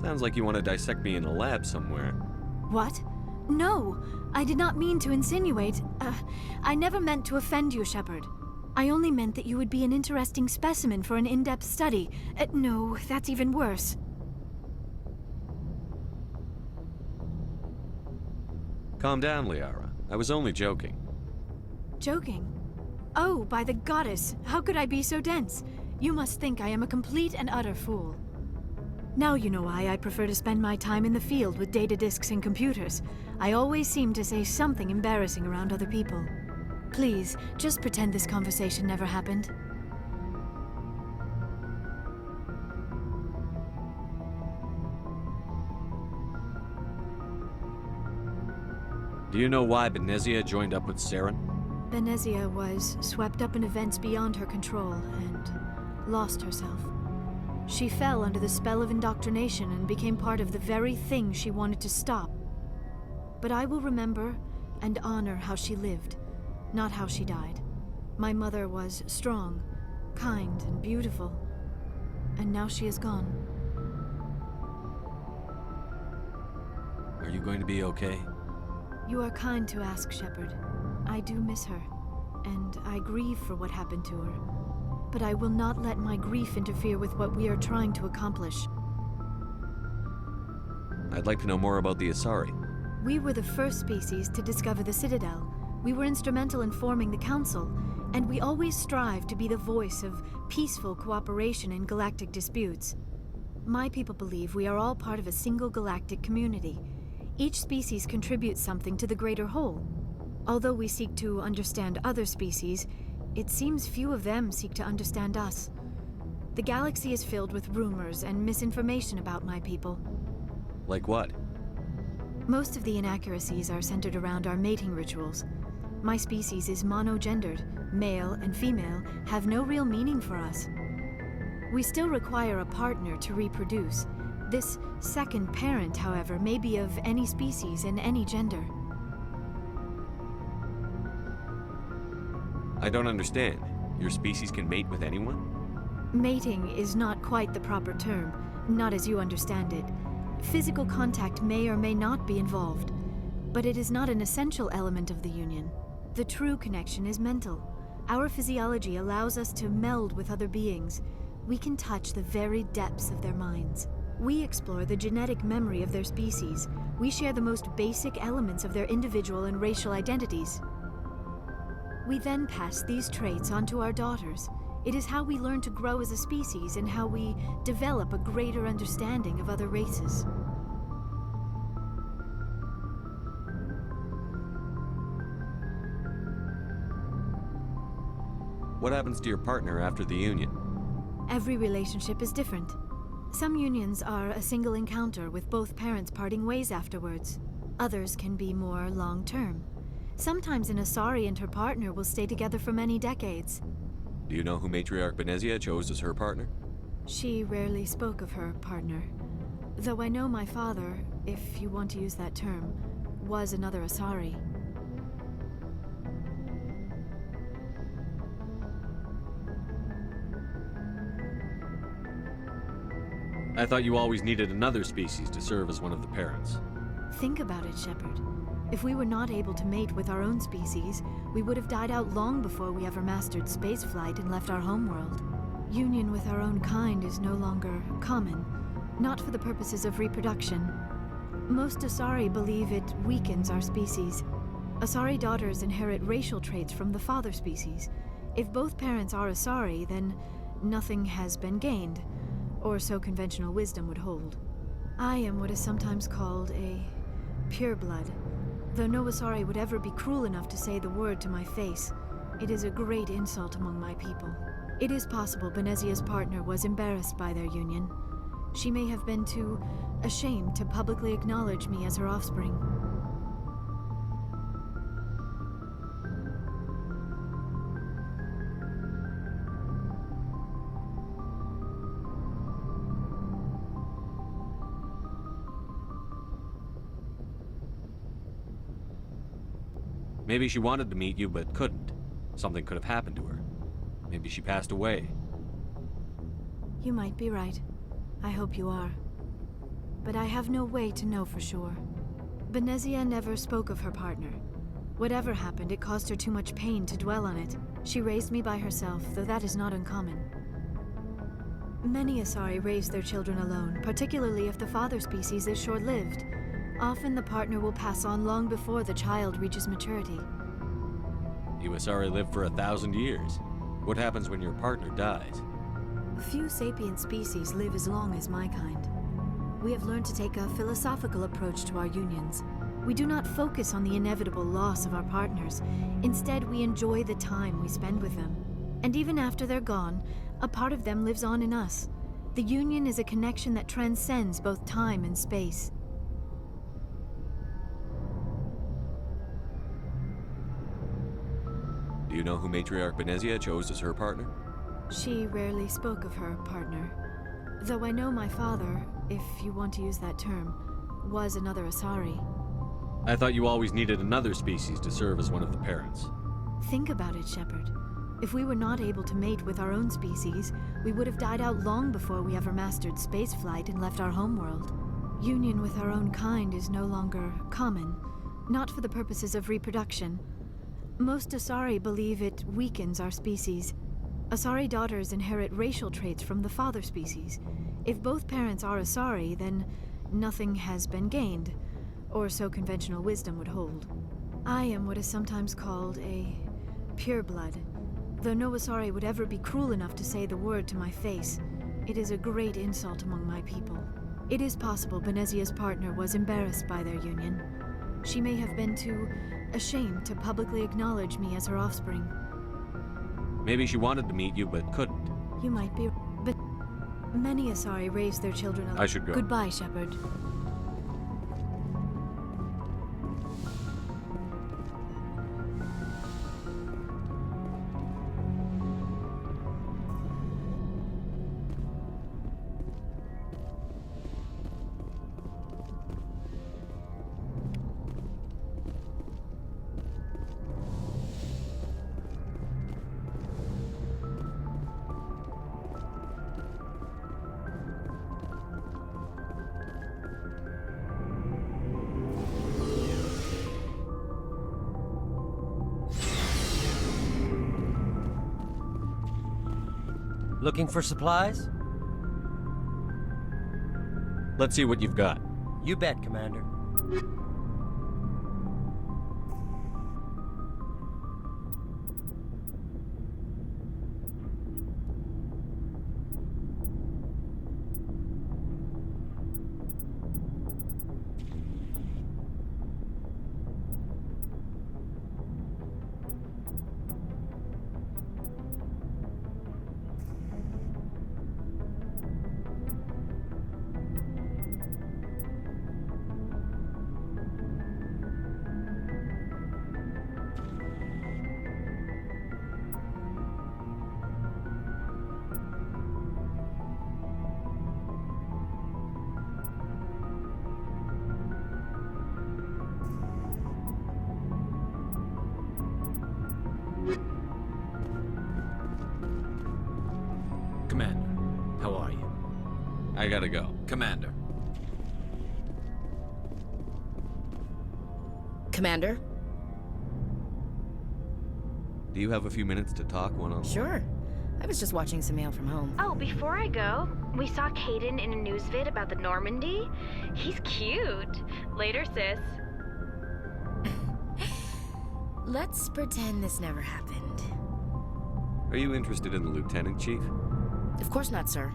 Sounds like you want to dissect me in a lab somewhere. What? No, I did not mean to insinuate. I never meant to offend you, Shepard. I only meant that you would be an interesting specimen for an in-depth study. No, that's even worse. Calm down, Liara. I was only joking. Joking? Oh, by the goddess, how could I be so dense? You must think I am a complete and utter fool. Now you know why I prefer to spend my time in the field with data disks and computers. I always seem to say something embarrassing around other people. Please, just pretend this conversation never happened. Do you know why Benezia joined up with Saren? Benezia was swept up in events beyond her control and lost herself. She fell under the spell of indoctrination and became part of the very thing she wanted to stop. But I will remember and honor how she lived, not how she died. My mother was strong, kind, and beautiful, and now she is gone. Are you going to be okay? You are kind to ask, Shepard. I do miss her, and I grieve for what happened to her. But I will not let my grief interfere with what we are trying to accomplish. I'd like to know more about the Asari. We were the first species to discover the Citadel. We were instrumental in forming the Council, And we always strive to be the voice of peaceful cooperation in galactic disputes. My people believe we are all part of a single galactic community. Each species contributes something to the greater whole. Although we seek to understand other species, it seems few of them seek to understand us. The galaxy is filled with rumors and misinformation about my people. Like what? Most of the inaccuracies are centered around our mating rituals. My species is monogendered. Male and female have no real meaning for us. We still require a partner to reproduce. This second parent, however, may be of any species and any gender. I don't understand. Your species can mate with anyone? Mating is not quite the proper term, not as you understand it. Physical contact may or may not be involved, but it is not an essential element of the union. The true connection is mental. Our physiology allows us to meld with other beings. We can touch the very depths of their minds. We explore the genetic memory of their species. We share the most basic elements of their individual and racial identities. We then pass these traits on to our daughters. It is how we learn to grow as a species and how we develop a greater understanding of other races. What happens to your partner after the union? Every relationship is different. Some unions are a single encounter with both parents parting ways afterwards. Others can be more long-term. Sometimes an Asari and her partner will stay together for many decades. Do you know who Matriarch Benezia chose as her partner? She rarely spoke of her partner. Though I know my father, if you want to use that term, was another Asari. I thought you always needed another species to serve as one of the parents. Think about it, Shepard. If we were not able to mate with our own species, we would have died out long before we ever mastered spaceflight and left our homeworld. Union with our own kind is no longer common, not for the purposes of reproduction. Most Asari believe it weakens our species. Asari daughters inherit racial traits from the father species. If both parents are Asari, then nothing has been gained, or so conventional wisdom would hold. I am what is sometimes called a pureblood. Though no Asari would ever be cruel enough to say the word to my face, it is a great insult among my people. It is possible Benezia's partner was embarrassed by their union. She may have been too ashamed to publicly acknowledge me as her offspring. Maybe she wanted to meet you, but couldn't. Something could have happened to her. Maybe she passed away. You might be right. I hope you are. But I have no way to know for sure. Benezia never spoke of her partner. Whatever happened, it caused her too much pain to dwell on it. She raised me by herself, though that is not uncommon. Many Asari raise their children alone, particularly if the father species is short-lived. Often the partner will pass on long before the child reaches maturity. You Asari live for 1,000 years. What happens when your partner dies? Few sapient species live as long as my kind. We have learned to take a philosophical approach to our unions. We do not focus on the inevitable loss of our partners. Instead, we enjoy the time we spend with them. And even after they're gone, a part of them lives on in us. The union is a connection that transcends both time and space. Do you know who Matriarch Benezia chose as her partner? She rarely spoke of her partner. Though I know my father, if you want to use that term, was another Asari. I thought you always needed another species to serve as one of the parents. Think about it, Shepard. If we were not able to mate with our own species, we would have died out long before we ever mastered spaceflight and left our homeworld. Union with our own kind is no longer common, not for the purposes of reproduction. Most Asari believe it weakens our species. Asari daughters inherit racial traits from the father species. If both parents are Asari, then nothing has been gained, or so conventional wisdom would hold. I am what is sometimes called a pureblood. Though no Asari would ever be cruel enough to say the word to my face, it is a great insult among my people. It is possible Benezia's partner was embarrassed by their union. She may have been too ashamed to publicly acknowledge me as her offspring. Maybe she wanted to meet you, but couldn't. You might be, but many Asari raise their children alone. I should go. Goodbye, Shepard. Looking for supplies? Let's see what you've got. You bet, Commander. Commander, how are you? I gotta go. Commander. Commander? Do you have a few minutes to talk one-on-one? Sure. I was just watching some mail from home. Oh, before I go, we saw Caden in a news vid about the Normandy. He's cute. Later, sis. Let's pretend this never happened. Are you interested in the Lieutenant Chief? Of course not, sir.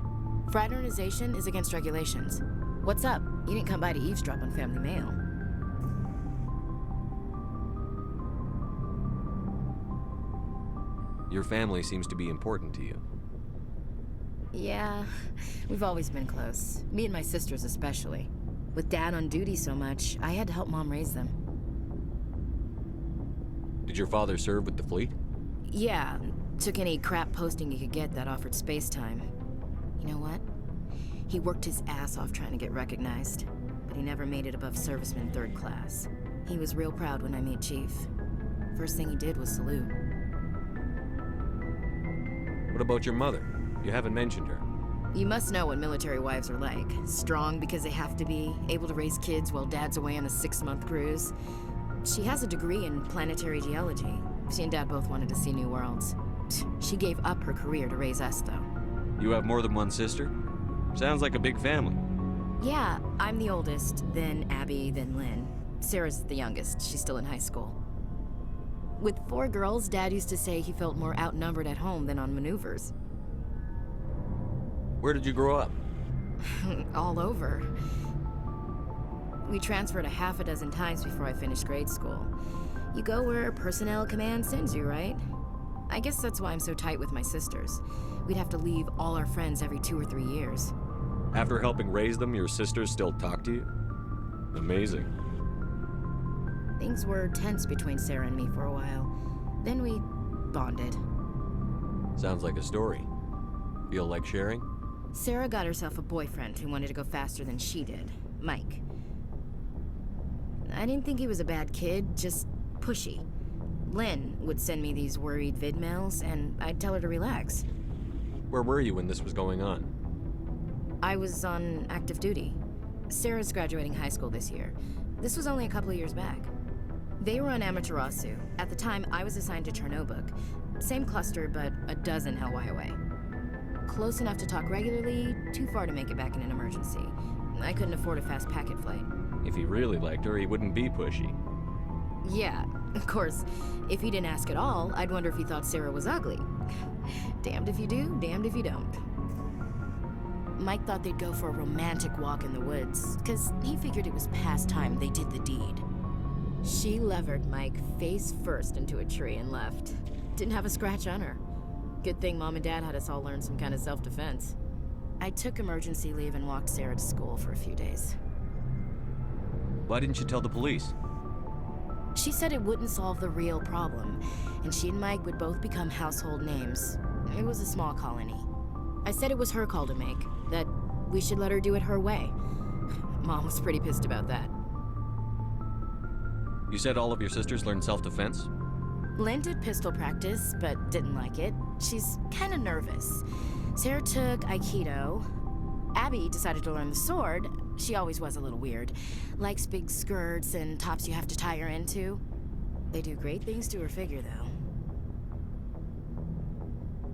Fraternization is against regulations. What's up? You didn't come by to eavesdrop on family mail. Your family seems to be important to you. Yeah, we've always been close. Me and my sisters especially. With Dad on duty so much, I had to help Mom raise them. Did your father serve with the fleet? Yeah, took any crap posting he could get that offered space time. You know what? He worked his ass off trying to get recognized, but he never made it above serviceman 3rd class. He was real proud when I met Chief. First thing he did was salute. What about your mother? You haven't mentioned her. You must know what military wives are like. Strong because they have to be, able to raise kids while Dad's away on a 6-month cruise. She has a degree in planetary geology. She and Dad both wanted to see new worlds. She gave up her career to raise us, though. You have more than one sister? Sounds like a big family. Yeah, I'm the oldest, then Abby, then Lynn. Sarah's the youngest. She's still in high school. With 4 girls, Dad used to say he felt more outnumbered at home than on maneuvers. Where did you grow up? All over. We transferred a half a dozen times before I finished grade school. You go where personnel command sends you, right? I guess that's why I'm so tight with my sisters. We'd have to leave all our friends every 2 or 3 years. After helping raise them, your sisters still talk to you? Amazing. Things were tense between Sarah and me for a while. Then we bonded. Sounds like a story. Feel like sharing? Sarah got herself a boyfriend who wanted to go faster than she did, Mike. I didn't think he was a bad kid, just pushy. Lynn would send me these worried vid mails, and I'd tell her to relax. Where were you when this was going on? I was on active duty. Sarah's graduating high school this year. This was only a couple of years back. They were on Amaterasu. At the time, I was assigned to Chernobog. Same cluster, but a dozen Hellwire away. Close enough to talk regularly, too far to make it back in an emergency. I couldn't afford a fast packet flight. If he really liked her, he wouldn't be pushy. Yeah, of course, if he didn't ask at all, I'd wonder if he thought Sarah was ugly. Damned if you do, damned if you don't. Mike thought they'd go for a romantic walk in the woods, because he figured it was past time they did the deed. She levered Mike face first into a tree and left. Didn't have a scratch on her. Good thing Mom and Dad had us all learn some kind of self-defense. I took emergency leave and walked Sarah to school for a few days. Why didn't you tell the police? She said it wouldn't solve the real problem, and she and Mike would both become household names. It was a small colony. I said it was her call to make, that we should let her do it her way. Mom was pretty pissed about that. You said all of your sisters learned self-defense? Lynn did pistol practice, but didn't like it. She's kind of nervous. Sarah took Aikido. Abby decided to learn the sword. She always was a little weird. Likes big skirts and tops you have to tie her into. They do great things to her figure, though.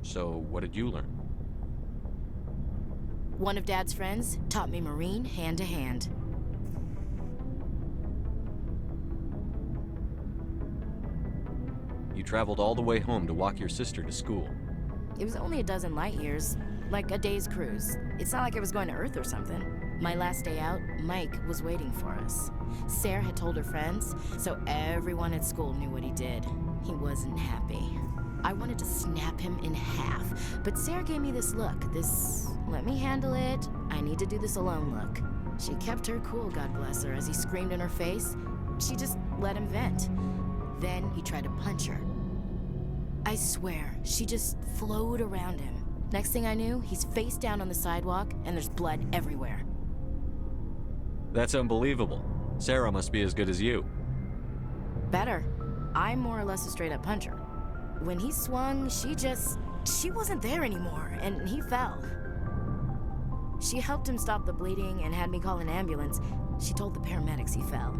So, what did you learn? One of Dad's friends taught me Marine hand to hand. You traveled all the way home to walk your sister to school. It was only a dozen light years, like a day's cruise. It's not like I was going to Earth or something. My last day out, Mike was waiting for us. Sarah had told her friends, so everyone at school knew what he did. He wasn't happy. I wanted to snap him in half, but Sarah gave me this look, this let me handle it, I need to do this alone look. She kept her cool, God bless her, as he screamed in her face. She just let him vent. Then he tried to punch her. I swear, she just flowed around him. Next thing I knew, he's face down on the sidewalk, and there's blood everywhere. That's unbelievable. Sarah must be as good as you. Better. I'm more or less a straight-up puncher. When he swung, she wasn't there anymore, and he fell. She helped him stop the bleeding and had me call an ambulance. She told the paramedics he fell.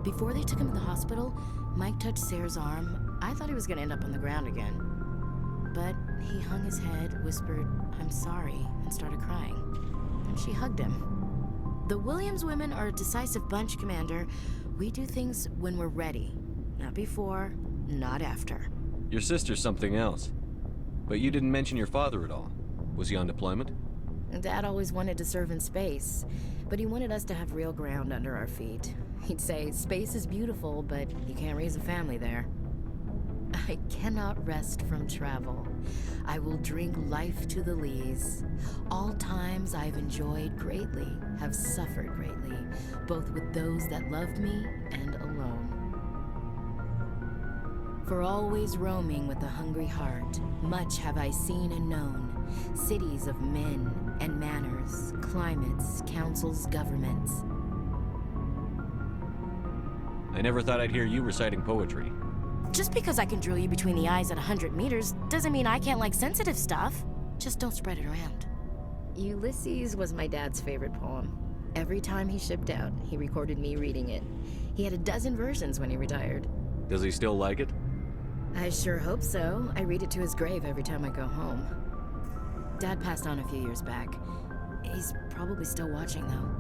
Before they took him to the hospital, Mike touched Sarah's arm. I thought he was gonna end up on the ground again. But he hung his head, whispered, "I'm sorry," and started crying. And she hugged him. The Williams women are a decisive bunch, Commander. We do things when we're ready. Not before, not after. Your sister's something else. But you didn't mention your father at all. Was he on deployment? Dad always wanted to serve in space, but he wanted us to have real ground under our feet. He'd say, space is beautiful, but you can't raise a family there. I cannot rest from travel. I will drink life to the lees. All times I've enjoyed greatly, have suffered greatly, both with those that loved me and alone. For always roaming with a hungry heart, much have I seen and known, cities of men and manners, climates, councils, governments. I never thought I'd hear you reciting poetry. Just because I can drill you between the eyes at 100 meters doesn't mean I can't like sensitive stuff. Just don't spread it around. Ulysses was my dad's favorite poem. Every time he shipped out, he recorded me reading it. He had a dozen versions when he retired. Does he still like it? I sure hope so. I read it to his grave every time I go home. Dad passed on a few years back. He's probably still watching, though.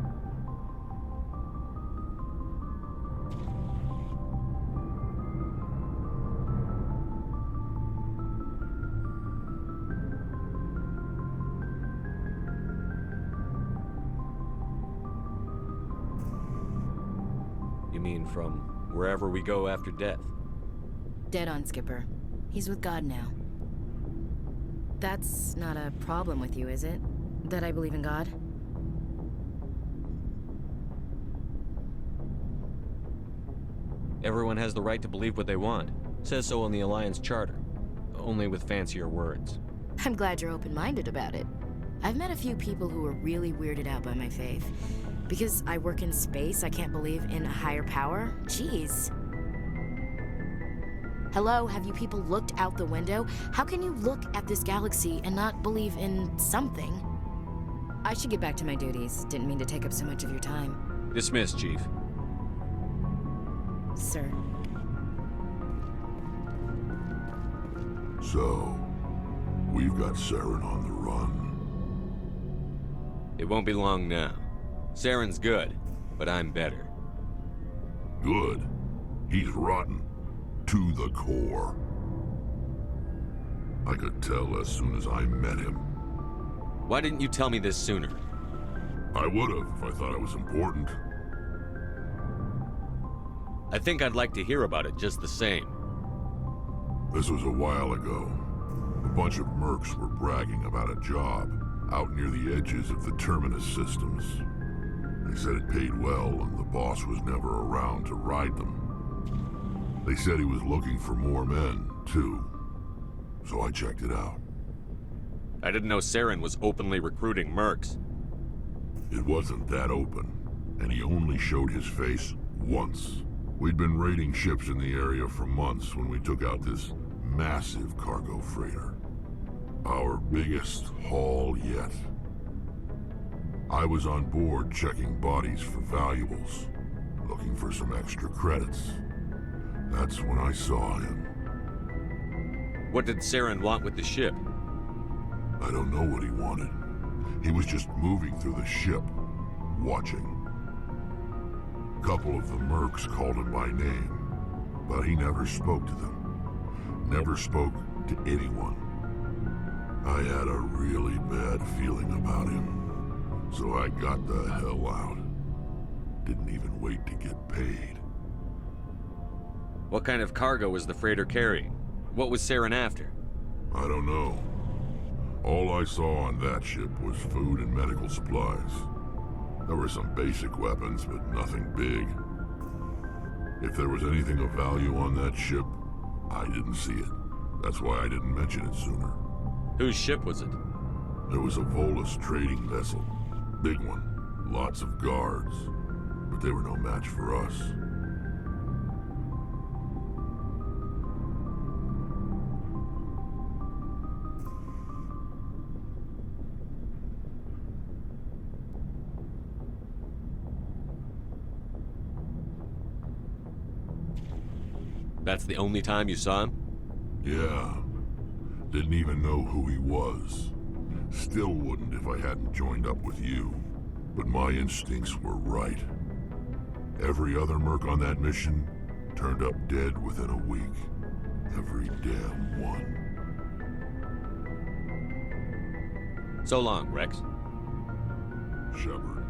You mean from wherever we go after death? Dead on, Skipper. He's with God now. That's not a problem with you, is it? That I believe in God? Everyone has the right to believe what they want. Says so in the Alliance Charter. Only with fancier words. I'm glad you're open-minded about it. I've met a few people who are really weirded out by my faith. Because I work in space, I can't believe in a higher power? Jeez. Hello, have you people looked out the window? How can you look at this galaxy and not believe in something? I should get back to my duties. Didn't mean to take up so much of your time. Dismissed, Chief. Sir. So, we've got Saren on the run. It won't be long now. Saren's good, but I'm better. Good. He's rotten. To the core. I could tell as soon as I met him. Why didn't you tell me this sooner? I would've if I thought it was important. I think I'd like to hear about it just the same. This was a while ago. A bunch of mercs were bragging about a job out near the edges of the Terminus systems. They said it paid well and the boss was never around to ride them. They said he was looking for more men, too. So I checked it out. I didn't know Saren was openly recruiting mercs. It wasn't that open, and he only showed his face once. We'd been raiding ships in the area for months when we took out this massive cargo freighter. Our biggest haul yet. I was on board checking bodies for valuables, looking for some extra credits. That's when I saw him. What did Saren want with the ship? I don't know what he wanted. He was just moving through the ship, watching. A couple of the mercs called him by name, but he never spoke to them. Never spoke to anyone. I had a really bad feeling about him, so I got the hell out. Didn't even wait to get paid. What kind of cargo was the freighter carrying? What was Saren after? I don't know. All I saw on that ship was food and medical supplies. There were some basic weapons, but nothing big. If there was anything of value on that ship, I didn't see it. That's why I didn't mention it sooner. Whose ship was it? It was a Volus trading vessel. Big one. Lots of guards. But they were no match for us. That's the only time you saw him? Yeah. Didn't even know who he was. Still wouldn't if I hadn't joined up with you. But my instincts were right. Every other merc on that mission turned up dead within a week. Every damn one. So long, Rex. Shepard.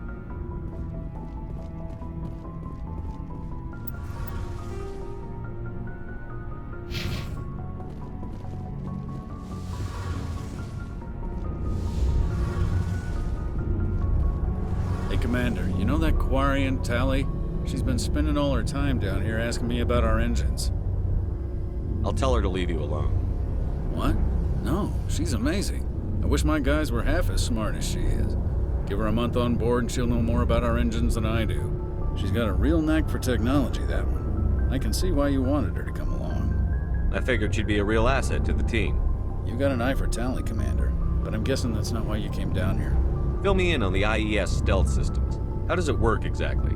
Commander, you know that Quarian, Tally? She's been spending all her time down here asking me about our engines. I'll tell her to leave you alone. What? No, she's amazing. I wish my guys were half as smart as she is. Give her a month on board and she'll know more about our engines than I do. She's got a real knack for technology, that one. I can see why you wanted her to come along. I figured she'd be a real asset to the team. You got an eye for Tally, Commander, but I'm guessing that's not why you came down here. Fill me in on the IES stealth systems. How does it work exactly?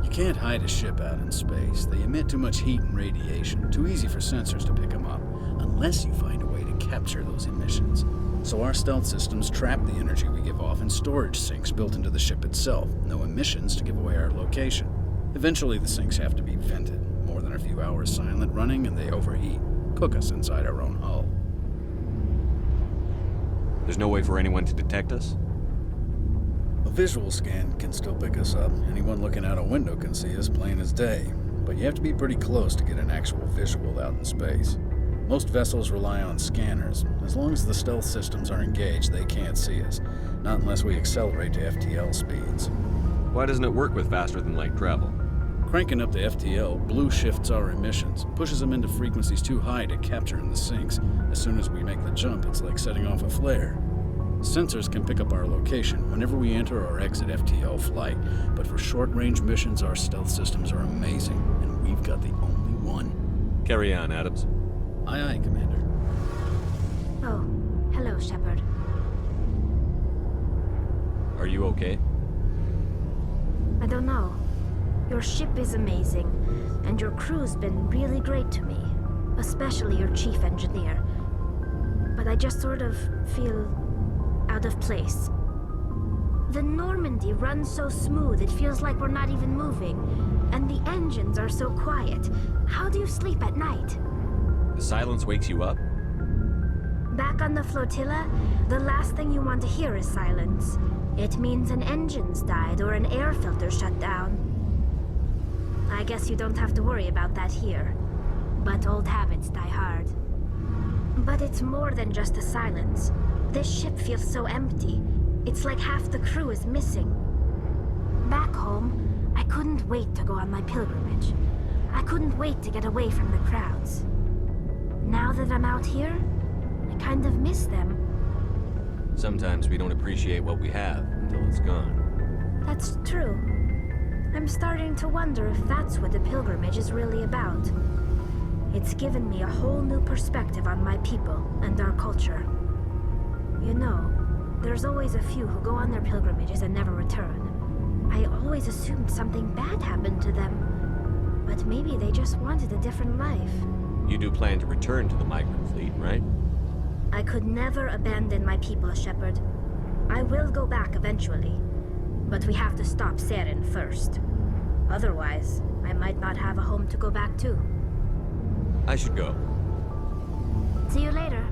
You can't hide a ship out in space. They emit too much heat and radiation. Too easy for sensors to pick them up, unless you find a way to capture those emissions. So our stealth systems trap the energy we give off in storage sinks built into the ship itself. No emissions to give away our location. Eventually the sinks have to be vented. More than a few hours silent running and they overheat. Cook us inside our own hull. There's no way for anyone to detect us? A visual scan can still pick us up. Anyone looking out a window can see us plain as day. But you have to be pretty close to get an actual visual out in space. Most vessels rely on scanners. As long as the stealth systems are engaged, they can't see us. Not unless we accelerate to FTL speeds. Why doesn't it work with faster-than-light travel? Cranking up to FTL blue shifts our emissions, pushes them into frequencies too high to capture in the sinks. As soon as we make the jump, it's like setting off a flare. Sensors can pick up our location whenever we enter or exit FTL flight, but for short-range missions, our stealth systems are amazing, and we've got the only one. Carry on, Adams. Aye, aye, Commander. Oh, hello, Shepard. Are you okay? I don't know. Your ship is amazing, and your crew's been really great to me, especially your chief engineer. But I just sort of feel out of place. The Normandy runs so smooth it feels like we're not even moving. And the engines are so quiet. How do you sleep at night? The silence wakes you up? Back on the flotilla, the last thing you want to hear is silence. It means an engine's died or an air filter shut down. I guess you don't have to worry about that here. But old habits die hard. But it's more than just the silence. This ship feels so empty. It's like half the crew is missing. Back home, I couldn't wait to go on my pilgrimage. I couldn't wait to get away from the crowds. Now that I'm out here, I kind of miss them. Sometimes we don't appreciate what we have until it's gone. That's true. I'm starting to wonder if that's what the pilgrimage is really about. It's given me a whole new perspective on my people and our culture. You know, there's always a few who go on their pilgrimages and never return. I always assumed something bad happened to them. But maybe they just wanted a different life. You do plan to return to the migrant fleet, right? I could never abandon my people, Shepard. I will go back eventually. But we have to stop Saren first. Otherwise, I might not have a home to go back to. I should go. See you later.